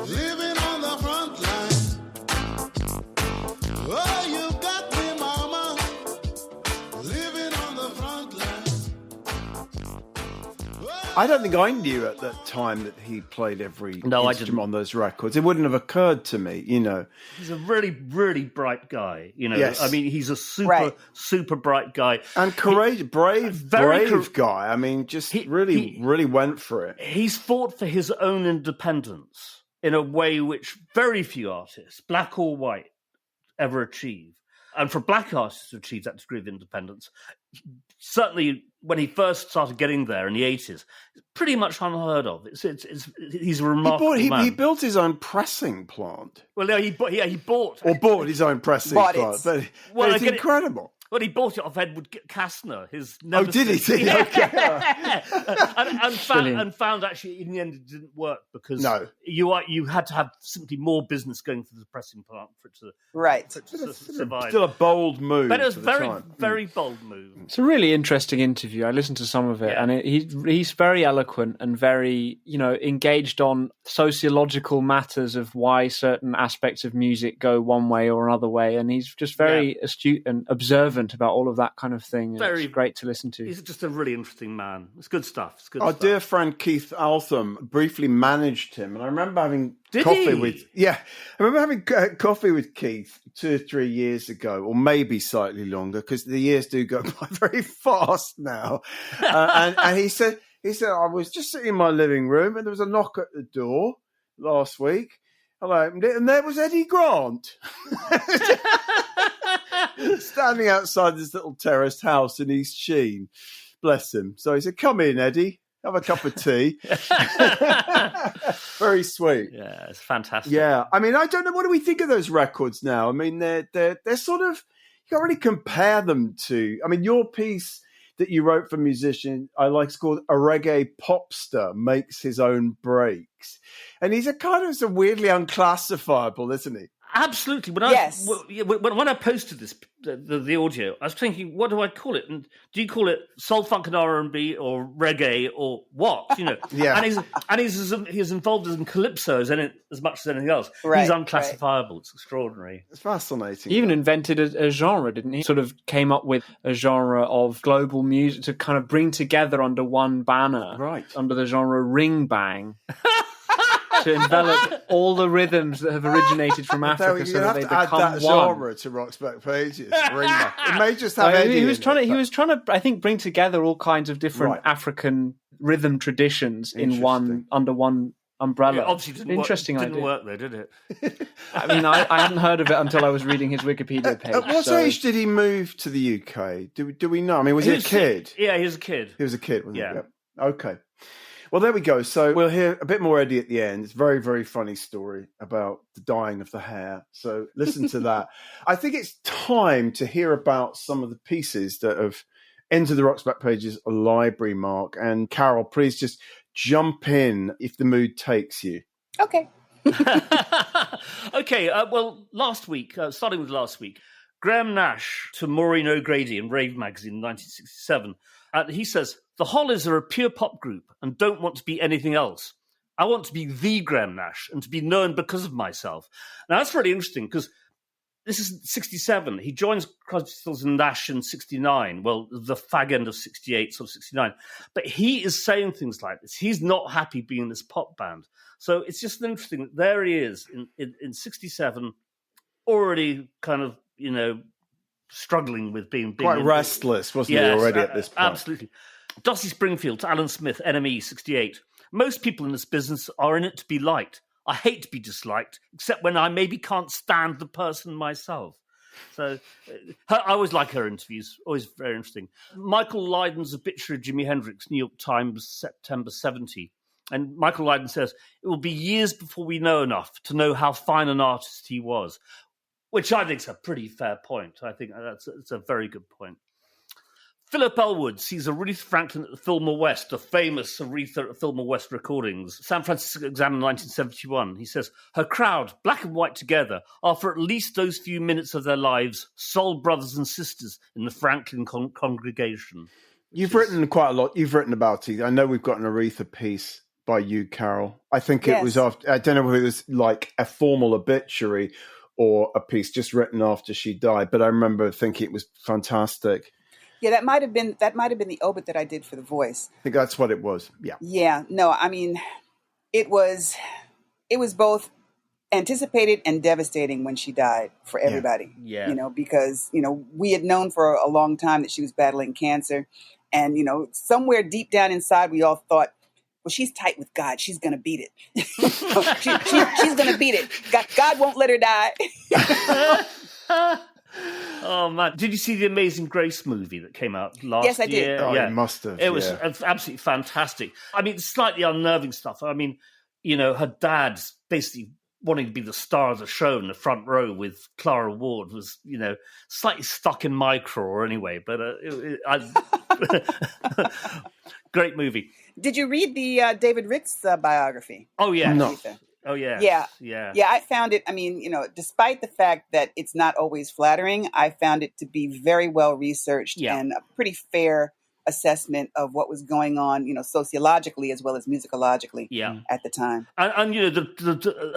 Speaker 6: living on the front line. Oh, you got me, mama, living on the front line.
Speaker 1: I don't think I knew at that time that he played every
Speaker 3: No, I
Speaker 1: instrument
Speaker 3: didn't.
Speaker 1: on those records. It wouldn't have occurred to me, you know.
Speaker 3: He's a really, really bright guy. You know,
Speaker 1: Yes.
Speaker 3: I mean, he's a super bright guy.
Speaker 1: And courageous, brave
Speaker 3: very
Speaker 1: guy. I mean, just really went for it.
Speaker 3: He's fought for his own independence in a way which very few artists, black or white, ever achieve. And for black artists to achieve that degree of independence, certainly when he first started getting there in the 80s, it's pretty much unheard of. He's a remarkable man.
Speaker 1: He built his own pressing plant.
Speaker 3: Well, no, he bought
Speaker 1: his own pressing plant. But it's incredible.
Speaker 3: Well, he bought it off Edward Kastner, his
Speaker 1: Oh, did he?
Speaker 3: nemesis.
Speaker 1: Okay.
Speaker 3: and found actually in the end it didn't work because
Speaker 1: No.
Speaker 3: you had to have simply more business going through the pressing plant for it to survive.
Speaker 1: Still a bold move.
Speaker 3: But it was
Speaker 1: for the
Speaker 3: very,
Speaker 1: time.
Speaker 3: very bold move.
Speaker 2: It's a really interesting interview. I listened to some of it, and he's very eloquent and very, engaged on sociological matters of why certain aspects of music go one way or another way, and he's just very astute and observant about all of that kind of thing. It's great to listen to.
Speaker 3: He's just a really interesting man. It's good stuff.
Speaker 1: Our dear friend Keith Altham briefly managed him, and I remember having coffee with Keith 2 or 3 years ago, or maybe slightly longer, because the years do go by very fast now. And he said, I was just sitting in my living room, and there was a knock at the door last week. I opened it, and there was Eddy Grant. Standing outside this little terraced house in East Sheen. Bless him. So he said, come in, Eddie. Have a cup of tea. Very sweet.
Speaker 3: Yeah, it's fantastic.
Speaker 1: Yeah. I mean, I don't know. What do we think of those records now? I mean, they're sort of, you can't really compare them to, I mean, your piece that you wrote for musician, it's called A Reggae Popster Makes His Own Breaks. And he's a kind of some weirdly unclassifiable, isn't he?
Speaker 3: Absolutely. When I posted this, the audio, I was thinking, what do I call it? And do you call it soul, funk, and R&B, or reggae, or what?
Speaker 1: Yeah.
Speaker 3: And he's involved in calypso as much as anything else.
Speaker 4: Right,
Speaker 3: he's unclassifiable. It's extraordinary.
Speaker 1: It's fascinating.
Speaker 2: He even invented a genre, didn't he? Sort of came up with a genre of global music to kind of bring together under one banner,
Speaker 1: right?
Speaker 2: Under the genre ring bang. To envelop all the rhythms that have originated from Africa, so that they become one.
Speaker 1: Add that genre to Rock's Back Pages. It may just have Eddie.
Speaker 2: He was trying to, I think, bring together all kinds of different African rhythm traditions under one umbrella.
Speaker 3: It obviously didn't work though, did it?
Speaker 2: I mean, I hadn't heard of it until I was reading his Wikipedia page.
Speaker 1: At what age did he move to the UK? Do we know? I mean, was he a kid?
Speaker 3: Yeah, he was a kid.
Speaker 1: He was a kid, wasn't he?
Speaker 3: Yeah.
Speaker 1: Okay. Well, there we go. So we'll hear a bit more Eddie at the end. It's a very, very funny story about the dyeing of the hair. So listen to that. I think it's time to hear about some of the pieces that have entered the Rock's Back Pages library, Mark. And Carol, please just jump in if the mood takes you.
Speaker 4: Okay.
Speaker 3: Okay. Well, starting with last week, Graham Nash to Maureen O'Grady in Rave magazine in 1967. He says, the Hollies are a pure pop group and don't want to be anything else. I want to be the Graham Nash and to be known because of myself. Now, that's really interesting because this is 67. He joins Crosby, Stills and Nash in 69. Well, the fag end of 68, sort of 69. But he is saying things like this. He's not happy being in this pop band. So it's just interesting. There he is in 67, already kind of, struggling with being
Speaker 1: quite restless, wasn't he, already at this point?
Speaker 3: Absolutely. Dusty Springfield to Alan Smith, NME, 68. Most people in this business are in it to be liked. I hate to be disliked, except when I maybe can't stand the person myself. So I always like her interviews, always very interesting. Michael Lydon's obituary of Jimi Hendrix, New York Times, September 70. And Michael Lydon says, it will be years before we know enough to know how fine an artist he was, which I think is a pretty fair point. I think it's a very good point. Philip Elwood sees Aretha Franklin at the Fillmore West, the famous Aretha at Fillmore West recordings. San Francisco Examiner, 1971. He says, her crowd, black and white together, are for at least those few minutes of their lives soul brothers and sisters in the Franklin congregation.
Speaker 1: You've written quite a lot. You've written about it. I know we've got an Aretha piece by you, Carol. I think it was after, I don't know whether it was like a formal obituary or a piece just written after she died, but I remember thinking it was fantastic.
Speaker 4: Yeah, that might have been the obit that I did for The Voice.
Speaker 1: I think that's what it was. Yeah.
Speaker 4: Yeah. No, I mean, it was both anticipated and devastating when she died for everybody.
Speaker 3: Yeah.
Speaker 4: You know, because, you know, we had known for a long time that she was battling cancer. And, you know, somewhere deep down inside, we all thought, well, she's tight with God. She's going to beat it. she's going to beat it. God won't let her die.
Speaker 3: Oh, man. Did you see the Amazing Grace movie that came out last year?
Speaker 4: Yes, I did.
Speaker 1: Oh, you must have.
Speaker 3: It was absolutely fantastic. I mean, slightly unnerving stuff. I mean, you know, her dad's basically wanting to be the star of the show in the front row with Clara Ward was, you know, slightly stuck in my craw anyway. But great movie.
Speaker 4: Did you read the David Ritz biography?
Speaker 3: Oh, yeah.
Speaker 1: No.
Speaker 3: Oh, yeah. Yeah.
Speaker 4: I found it, I mean, you know, despite the fact that it's not always flattering, I found it to be very well researched and a pretty fair assessment of what was going on, you know, sociologically as well as musicologically at the time.
Speaker 3: And you know,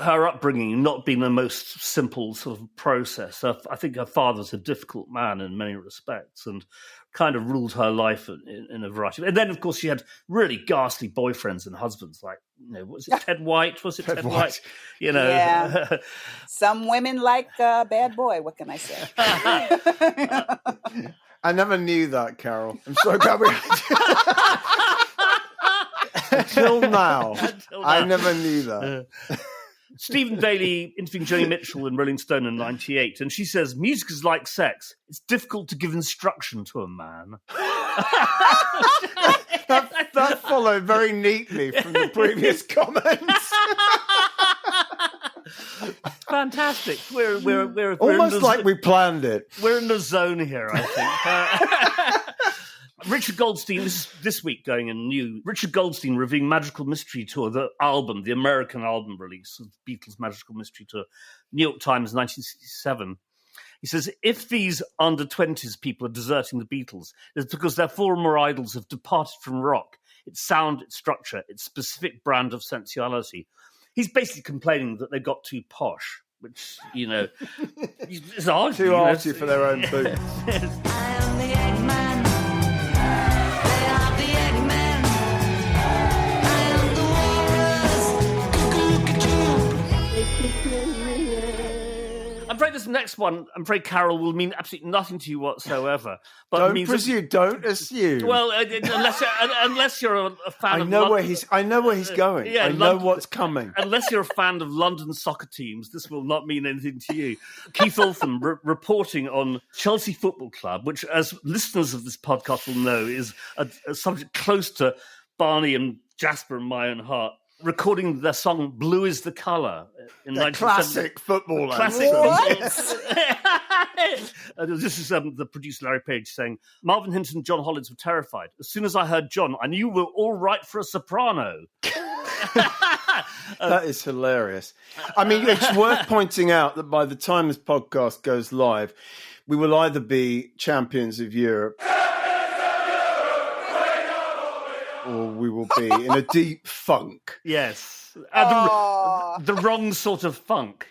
Speaker 3: her upbringing not being the most simple sort of process. I think her father's a difficult man in many respects and kind of ruled her life in a variety of... And then, of course, she had really ghastly boyfriends and husbands, like, you know, was it Ted White? Was it Ted White? You know.
Speaker 4: Yeah. Some women like bad boy, what can I say?
Speaker 1: I never knew that, Carol. I'm so glad we Until now. I never knew that.
Speaker 3: Stephen Daly interviewing Joni Mitchell in Rolling Stone in 1998, and she says, music is like sex. It's difficult to give instruction to a man.
Speaker 1: that followed very neatly from the previous comments.
Speaker 3: Fantastic. We're
Speaker 1: almost like we planned it.
Speaker 3: We're in the zone here, I think. Richard Goldstein, this week going in new. Richard Goldstein reviewing Magical Mystery Tour, the album, the American album release of Beatles' Magical Mystery Tour, New York Times, 1967. He says, if these under-20s people are deserting the Beatles, it's because their former idols have departed from rock, its sound, its structure, its specific brand of sensuality. He's basically complaining that they got too posh, which, you know, is arty.
Speaker 1: Too arty for their own boots.
Speaker 7: I am the Eggman. They are the Eggman. I am the walrus. Look at you.
Speaker 3: I'm afraid this next one, I'm afraid, Carol, will mean absolutely nothing to you whatsoever. But
Speaker 1: Don't
Speaker 3: means
Speaker 1: presume. Don't assume.
Speaker 3: Well, unless you're a fan of...
Speaker 1: I know where he's going.
Speaker 3: Yeah,
Speaker 1: I know what's coming.
Speaker 3: Unless you're a fan of London soccer teams, this will not mean anything to you. Keith Oltham reporting on Chelsea Football Club, which, as listeners of this podcast will know, is a subject close to Barney and Jasper and my own heart. Recording their song "Blue Is the Colour" in
Speaker 1: the classic football.
Speaker 3: Classic. This is the producer Larry Page saying, Marvin Hinton and John Hollins were terrified. As soon as I heard John, I knew we were all right for a soprano.
Speaker 1: That is hilarious. I mean, it's worth pointing out that by the time this podcast goes live, we will either be champions of Europe or we will be in a deep funk.
Speaker 3: Yes. The wrong sort of funk.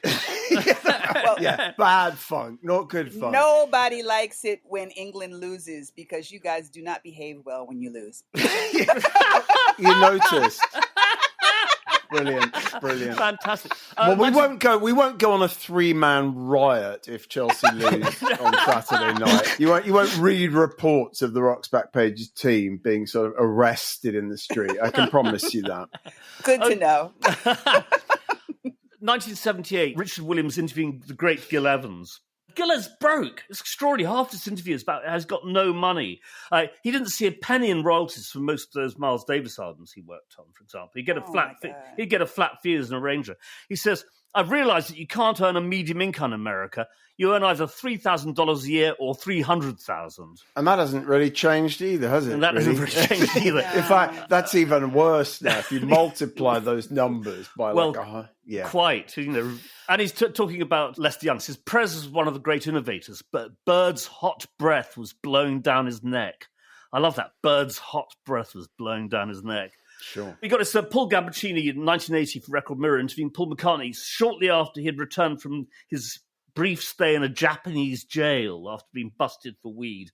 Speaker 1: Bad funk, not good funk.
Speaker 4: Nobody likes it when England loses because you guys do not behave well when you lose.
Speaker 1: You noticed. Brilliant.
Speaker 3: Fantastic.
Speaker 1: Well, we won't go on a 3-man riot if Chelsea lose on Saturday night. You won't read reports of the Rock's Backpages team being sort of arrested in the street. I can promise you that.
Speaker 4: Good to know.
Speaker 3: 1978, Richard Williams interviewing the great Gil Evans. Giller's broke. It's extraordinary. Half this interview is about has got no money. He didn't see a penny in royalties from most of those Miles Davis albums he worked on, for example. He'd get a flat fee as an arranger. He says, I've realised that you can't earn a medium income in America. You earn either $3,000 a year or $300,000.
Speaker 1: And that hasn't really changed either, has it?
Speaker 3: And that hasn't really changed either.
Speaker 1: In fact, that's even worse now. If you multiply those numbers by
Speaker 3: quite. And he's talking about Lester Young. He says, Prez was one of the great innovators, but Bird's hot breath was blowing down his neck. I love that. Bird's hot breath was blowing down his neck.
Speaker 1: Sure.
Speaker 3: We got this Paul Gambaccini in 1980 for Record Mirror interviewing Paul McCartney shortly after he had returned from his brief stay in a Japanese jail after being busted for weed.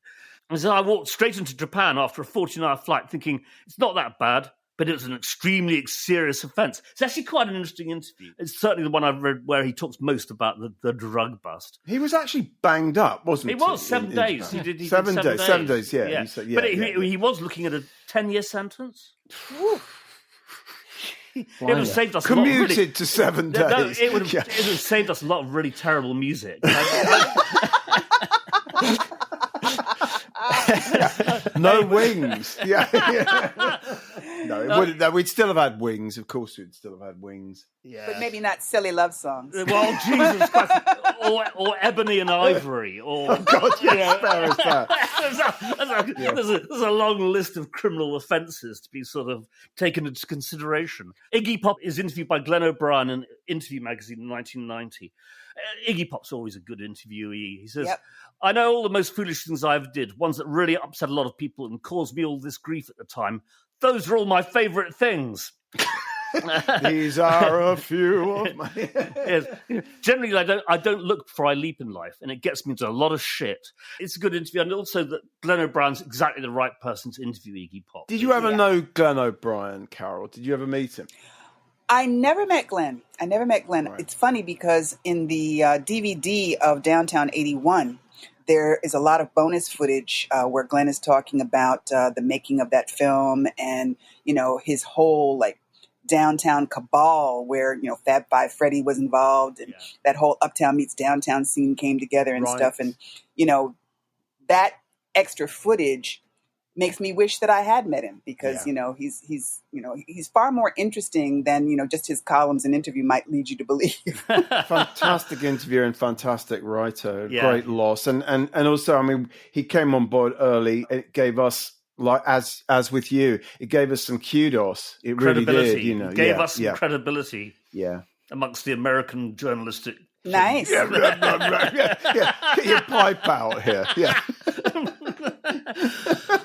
Speaker 3: And so I walked straight into Japan after a 14-hour flight thinking, it's not that bad, but it was an extremely serious offence. It's actually quite an interesting interview. It's certainly the one I've read where he talks most about the drug bust.
Speaker 1: He was actually banged up, wasn't he?
Speaker 3: He was, 7 days. He did
Speaker 1: 7 days. 7 days, yeah.
Speaker 3: He was looking at a 10-year sentence. It would have saved us
Speaker 1: commuted to 7 days.
Speaker 3: No, it would have saved us a lot of really terrible music.
Speaker 1: No wings. No, we'd still have had wings. Of course, we'd still have had wings.
Speaker 4: Yeah. But maybe not silly love songs.
Speaker 3: Well, Jesus Christ. Or Ebony and Ivory. Or,
Speaker 1: God, fair as that.
Speaker 3: There's a long list of criminal offences to be sort of taken into consideration. Iggy Pop is interviewed by Glenn O'Brien in Interview magazine in 1990. Iggy Pop's always a good interviewee. He says, I know all the most foolish things I ever did, ones that really upset a lot of people and caused me all this grief at the time. Those are all my favourite things.
Speaker 1: These are a few of my...
Speaker 3: Yes. Generally, I don't look before I leap in life, and it gets me into a lot of shit. It's a good interview, and also that Glenn O'Brien's exactly the right person to interview Iggy Pop.
Speaker 1: Did you ever know Glenn O'Brien, Carol? Did you ever meet him?
Speaker 4: I never met Glenn.
Speaker 1: Right.
Speaker 4: It's funny because in the DVD of Downtown 81, there is a lot of bonus footage where Glenn is talking about the making of that film and, his whole downtown cabal where, Fab Five Freddy was involved and that whole Uptown meets Downtown scene came together and stuff. And, that extra footage makes me wish that I had met him because, he's far more interesting than, just his columns and interview might lead you to believe.
Speaker 1: Fantastic interviewer and fantastic writer. Yeah. Great loss. And also, he came on board early. It gave us, as with you, it gave us some kudos. It really did,
Speaker 3: It gave us some credibility.
Speaker 1: Yeah.
Speaker 3: Amongst the American journalistic...
Speaker 4: Nice.
Speaker 1: Get your pipe out here. Yeah.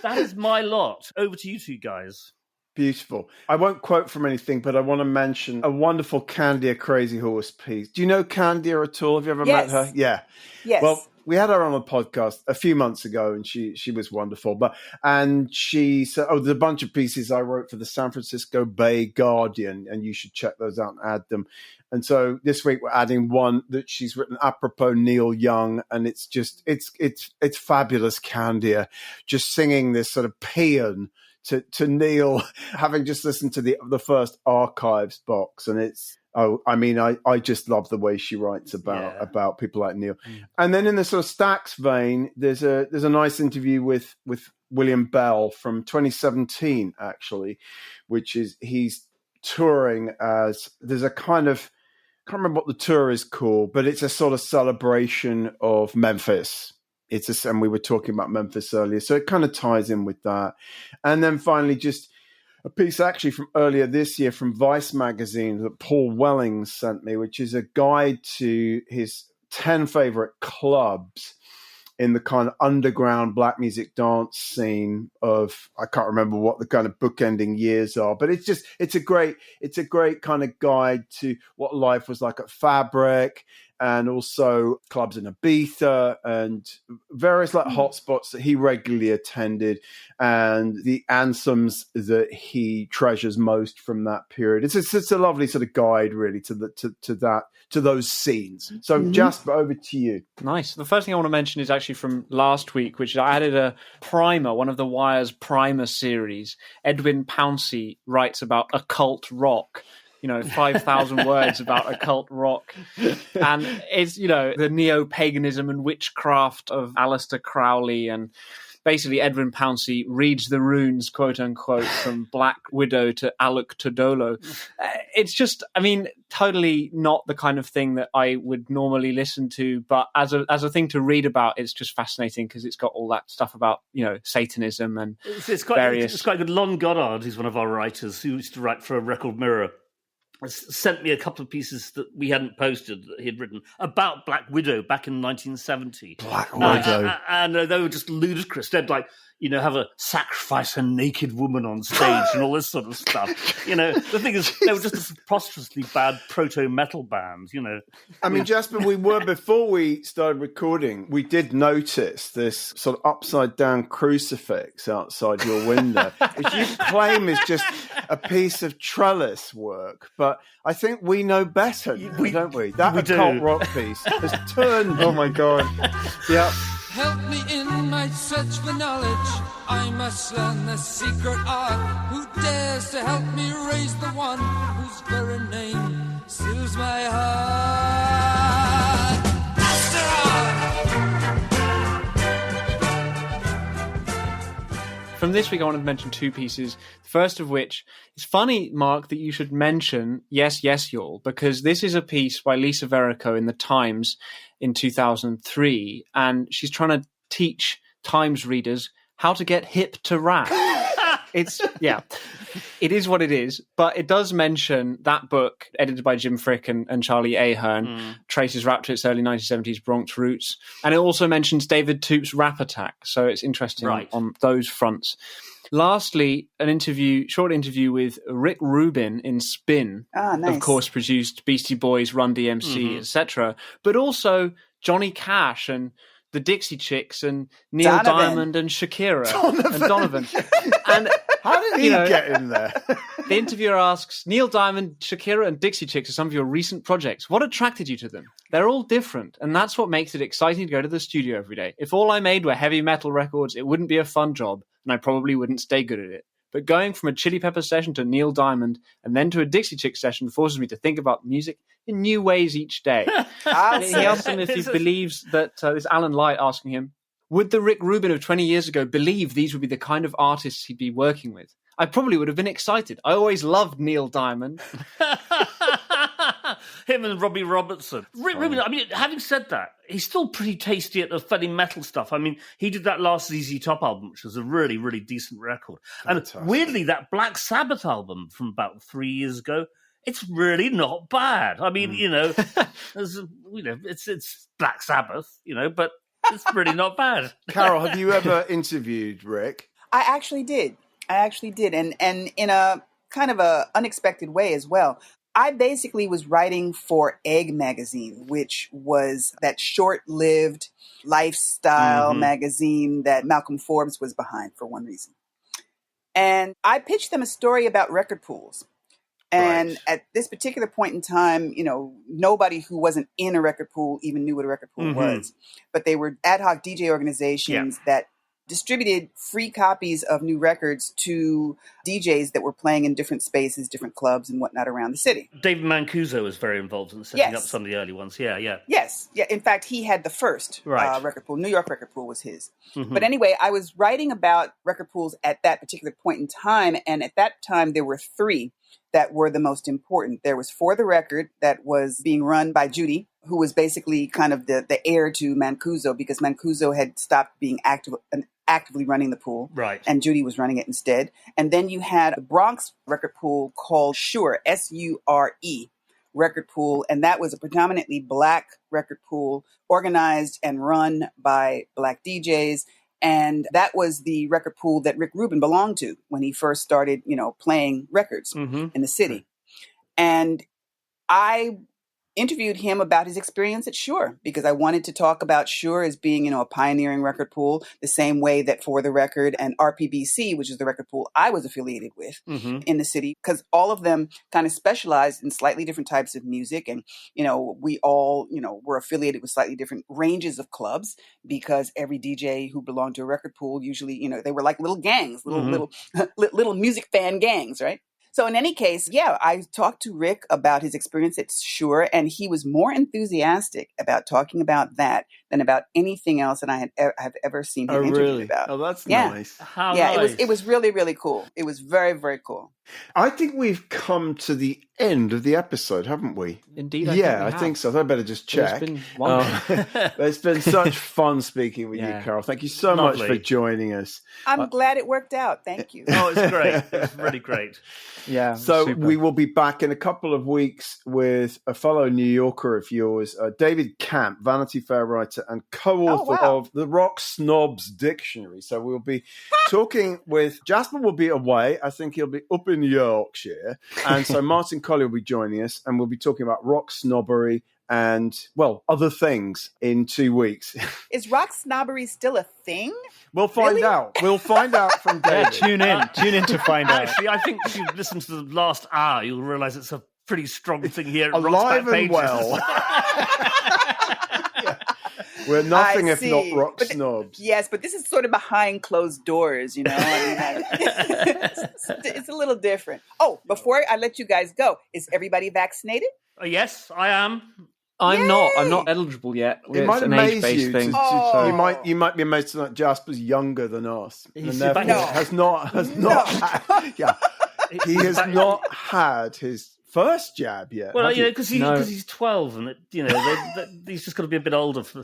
Speaker 3: That is my lot. Over to you two guys.
Speaker 1: Beautiful. I won't quote from anything, but I want to mention a wonderful Candia Crazy Horse piece. Do you know Candia at all? Have you ever met her? Yeah.
Speaker 4: Yes.
Speaker 1: Well, we had her on a podcast a few months ago, and she was wonderful. And she said, there's a bunch of pieces I wrote for the San Francisco Bay Guardian, and you should check those out and add them. And so this week we're adding one that she's written apropos Neil Young, and it's just it's fabulous, Candia, just singing this sort of paean to Neil, having just listened to the first archives box, and it's. I just love the way she writes about people like Neil. Mm. And then in the sort of Stax vein, there's a nice interview with William Bell from 2017, actually, which is he's touring as there's a kind of I can't remember what the tour is called, but it's a sort of celebration of Memphis. And we were talking about Memphis earlier, so it kind of ties in with that. And then finally, just a piece actually from earlier this year from Vice magazine that Paul Welling sent me, which is a guide to his 10 favorite clubs in the kind of underground black music dance scene of, I can't remember what the kind of bookending years are, but it's a great kind of guide to what life was like at Fabric and also clubs in Ibiza and various hotspots that he regularly attended and the anthems that he treasures most from that period. It's a lovely sort of guide really to those scenes. So Jasper, over to you.
Speaker 2: Nice. The first thing I want to mention is actually from last week, which I added a primer, one of the Wire's primer series. Edwin Pouncey writes about occult rock. 5,000 words about occult rock. And it's, the neo-paganism and witchcraft of Aleister Crowley, and basically Edwin Pouncey reads the runes, quote unquote, from Black Widow to Aluk Todolo. It's just, totally not the kind of thing that I would normally listen to, but as a thing to read about, it's just fascinating because it's got all that stuff about, Satanism and
Speaker 3: it's quite good. Lon Goddard, who's one of our writers, who used to write for Record Mirror, sent me a couple of pieces that we hadn't posted that he had written about Black Widow back in 1970.
Speaker 1: Black Widow.
Speaker 3: And they were just ludicrous. They'd have a sacrifice a naked woman on stage and all this sort of stuff. The thing is, they were just a preposterously bad proto-metal band,
Speaker 1: Jasper, before we started recording, we did notice this sort of upside-down crucifix outside your window, which you claim is just a piece of trellis work, but I think we know better now, don't we? That occult rock piece has turned... Oh, my God. Yeah.
Speaker 11: Help me in my search for knowledge. I must learn the secret art. Who dares to help me raise the one whose very name seals my heart?
Speaker 2: From this week, I wanted to mention two pieces. The first of which, it's funny, Mark, that you should mention Yes, Yes, Y'all, because this is a piece by Lisa Verrico in The Times in 2003, and she's trying to teach Times readers how to get hip to rap. It is what it is, but it does mention that book, edited by Jim Frick and Charlie Ahern, traces rap to its early 1970s Bronx roots, and it also mentions David Toop's Rap Attack, so it's interesting on those fronts. Lastly, short interview with Rick Rubin in Spin,
Speaker 4: nice.
Speaker 2: Of course produced Beastie Boys, Run DMC, etc., but also Johnny Cash and the Dixie Chicks and Neil Diamond and Shakira and Donovan. And
Speaker 1: how did he get in there?
Speaker 2: The interviewer asks, Neil Diamond, Shakira and Dixie Chicks are some of your recent projects. What attracted you to them? They're all different, and that's what makes it exciting to go to the studio every day. If all I made were heavy metal records, it wouldn't be a fun job, and I probably wouldn't stay good at it. But going from a Chili Pepper session to Neil Diamond and then to a Dixie Chicks session forces me to think about music in new ways each day. He asked him if he believes that, this Alan Light asking him, would the Rick Rubin of 20 years ago believe these would be the kind of artists he'd be working with? I probably would have been excited. I always loved Neil Diamond.
Speaker 3: Him and Robbie Robertson. Rick Rubin, having said that, he's still pretty tasty at the funny metal stuff. He did that last ZZ Top album, which was a really, really decent record. Fantastic. And weirdly, that Black Sabbath album from about 3 years ago, it's really not bad. It's Black Sabbath, but it's really not bad.
Speaker 1: Carol, have you ever interviewed Rick?
Speaker 4: I actually did, and in a kind of a unexpected way as well. I basically was writing for Egg magazine, which was that short-lived lifestyle magazine that Malcolm Forbes was behind for one reason. And I pitched them a story about record pools. And at this particular point in time, nobody who wasn't in a record pool even knew what a record pool was. But they were ad hoc DJ organizations that distributed free copies of new records to DJs that were playing in different spaces, different clubs and whatnot around the city.
Speaker 3: David Mancuso was very involved in setting up some of the early ones. Yes.
Speaker 4: In fact, he had the first record pool. New York record pool was his. But anyway, I was writing about record pools at that particular point in time. And at that time, there were three that were the most important. There was For the Record that was being run by Judy, who was basically kind of the heir to Mancuso because Mancuso had stopped being actively running the pool.
Speaker 3: Right.
Speaker 4: And Judy was running it instead. And then you had a Bronx record pool called Sure, S-U-R-E record pool. And that was a predominantly black record pool organized and run by black DJs. And that was the record pool that Rick Rubin belonged to when he first started, playing records in the city. And I interviewed him about his experience at Shure because I wanted to talk about Shure as being, a pioneering record pool, the same way that For the Record and RPBC, which is the record pool I was affiliated with in the city, because all of them kind of specialized in slightly different types of music. And, we all, were affiliated with slightly different ranges of clubs because every DJ who belonged to a record pool usually, they were like little gangs, little music fan gangs, right? So in any case, yeah, I talked to Rick about his experience at Shure, and he was more enthusiastic about talking about that than about anything else that I have ever seen him interviewed about.
Speaker 1: Oh, that's nice.
Speaker 3: How
Speaker 4: nice.
Speaker 3: nice.
Speaker 4: It was really, really cool. It was very, very cool.
Speaker 1: I think we've come to the end of the episode, haven't we?
Speaker 2: Indeed,
Speaker 1: I think so. I better just check.
Speaker 2: It's been wonderful.
Speaker 1: It's been such fun speaking with you, Carol. Thank you so much for joining us.
Speaker 4: I'm glad it worked out. Thank you.
Speaker 3: Oh, it's great. It's really great.
Speaker 2: Yeah.
Speaker 1: So
Speaker 2: super.
Speaker 1: we will be back in a couple of weeks with a fellow New Yorker of yours, David Camp, Vanity Fair writer and co-author of the Rock Snobs Dictionary. So we'll be talking with Jasper. Will be away. I think he'll be up in Yorkshire, and so Martin Colley will be joining us, and we'll be talking about rock snobbery and, well, other things in 2 weeks.
Speaker 4: Is rock snobbery still a thing?
Speaker 1: We'll find out. We'll find out from David.
Speaker 2: Tune in to find out.
Speaker 3: Actually, I think if you listen to the last hour, you'll realise it's a pretty strong thing here at
Speaker 1: Alive
Speaker 3: Rock's Back
Speaker 1: and
Speaker 3: Pages.
Speaker 1: well. We're nothing if not rock snobs.
Speaker 4: Yes, but this is sort of behind closed doors, you know. It's a little different. Oh, before I let you guys go, is everybody vaccinated?
Speaker 3: Yes, I am.
Speaker 2: I'm not. I'm not eligible yet.
Speaker 1: It might
Speaker 2: an
Speaker 1: amaze
Speaker 2: age-based
Speaker 1: you.
Speaker 2: thing.
Speaker 1: You might be amazed to know that Jasper's younger than us, and therefore has not. He has not had his first jab yet.
Speaker 3: Well, because he's 12, and he's just got to be a bit older for.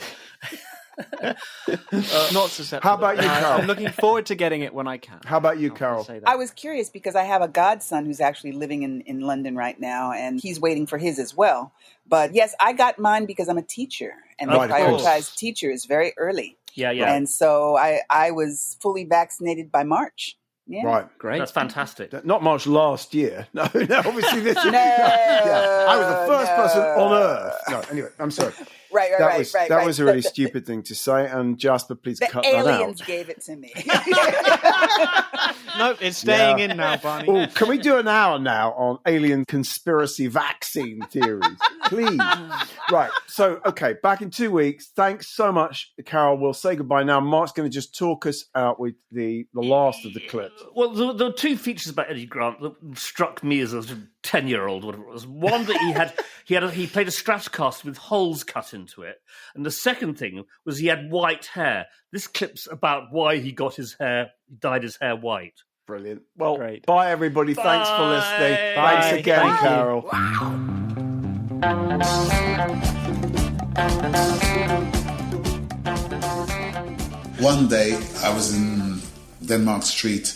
Speaker 2: Not susceptible.
Speaker 1: How about you, Carol?
Speaker 2: I'm looking forward to getting it when I can.
Speaker 1: How about you, Carol?
Speaker 4: I was curious because I have a godson who's actually living in London right now, and he's waiting for his as well. But yes, I got mine because I'm a teacher, and they prioritize teachers very early.
Speaker 3: Yeah.
Speaker 4: And so I was fully vaccinated by March. Yeah.
Speaker 1: Right,
Speaker 2: great.
Speaker 3: That's fantastic.
Speaker 1: Not much last year. No, obviously this year. I was the first person on earth. No, anyway, I'm sorry.
Speaker 4: Right.
Speaker 1: That was a really stupid thing to say, and Jasper, please cut that out.
Speaker 4: The aliens gave it to me.
Speaker 2: No, it's staying in now, Barney.
Speaker 1: Oh, can we do an hour now on alien conspiracy vaccine theories? Please. Right. So, okay, back in 2 weeks. Thanks so much, Carol. We'll say goodbye now. Mark's going to just talk us out with the last of the clips.
Speaker 3: Well, there were two features about Eddy Grant that struck me as a 10-year-old, whatever it was. One, that he played a Stratocaster with holes cut into it. And the second thing was he had white hair. This clip's about why he dyed his hair white.
Speaker 1: Brilliant. Well,
Speaker 2: great.
Speaker 1: Bye, everybody.
Speaker 3: Bye.
Speaker 1: Thanks for listening.
Speaker 2: Bye.
Speaker 1: Thanks again,
Speaker 2: Thank
Speaker 1: Carol.
Speaker 10: One day I was in Denmark Street,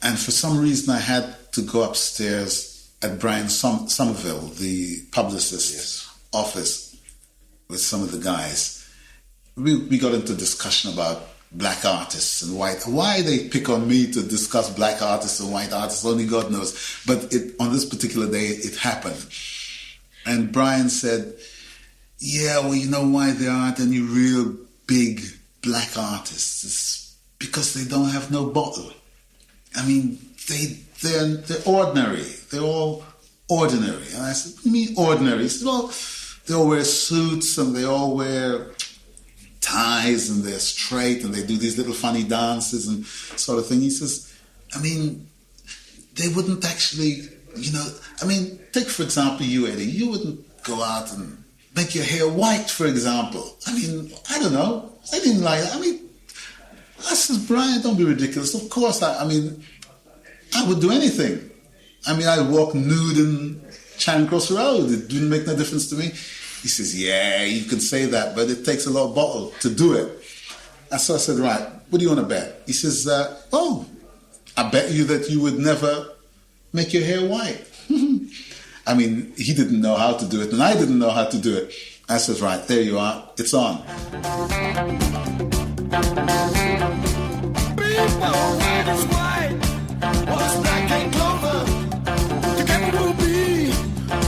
Speaker 10: and for some reason I had to go upstairs at Brian Somerville, the publicist's office, with some of the guys. We got into discussion about black artists and why they pick on me to discuss black artists and white artists, only God knows. But on this particular day, it happened. And Brian said, yeah, well, you know why there aren't any real big black artists? It's because they don't have no bottle. I mean, they're ordinary. They're all ordinary. And I said, what do you mean ordinary? He said, well, they all wear suits and they all wear ties and they're straight and they do these little funny dances and sort of thing. He says, I mean, they wouldn't actually, take for example you, Eddie, you wouldn't go out and make your hair white, for example. I mean, I don't know. I didn't like that. I mean, I says, Brian, don't be ridiculous. Of course, I would do anything. I mean, I'd walk nude in Charing Cross Road. It didn't make no difference to me. He says, yeah, you can say that, but it takes a lot of bottle to do it. And so I said, right, what do you want to bet? He says, I bet you that you would never make your hair white. I mean, he didn't know how to do it, and I didn't know how to do it. I says, right, there you are, it's on.
Speaker 6: White is white, what's black and clover? Together we'll be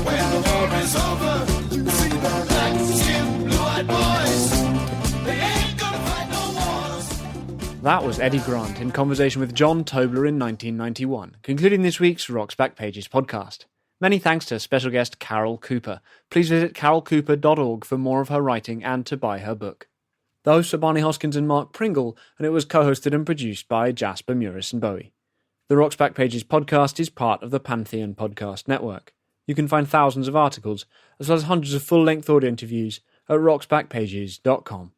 Speaker 6: when the war is over. You see the black skin, blue-eyed boys. They ain't gonna fight no wars.
Speaker 2: That was Eddy Grant in conversation with John Tobler in 1991, concluding this week's Rock's Back Pages podcast. Many thanks to special guest Carol Cooper. Please visit carolcooper.org for more of her writing and to buy her book. The hosts are Barney Hoskins and Mark Pringle, and it was co-hosted and produced by Jasper Murison Bowie. The Rock's Backpages podcast is part of the Pantheon Podcast Network. You can find thousands of articles, as well as hundreds of full-length audio interviews at rocksbackpages.com.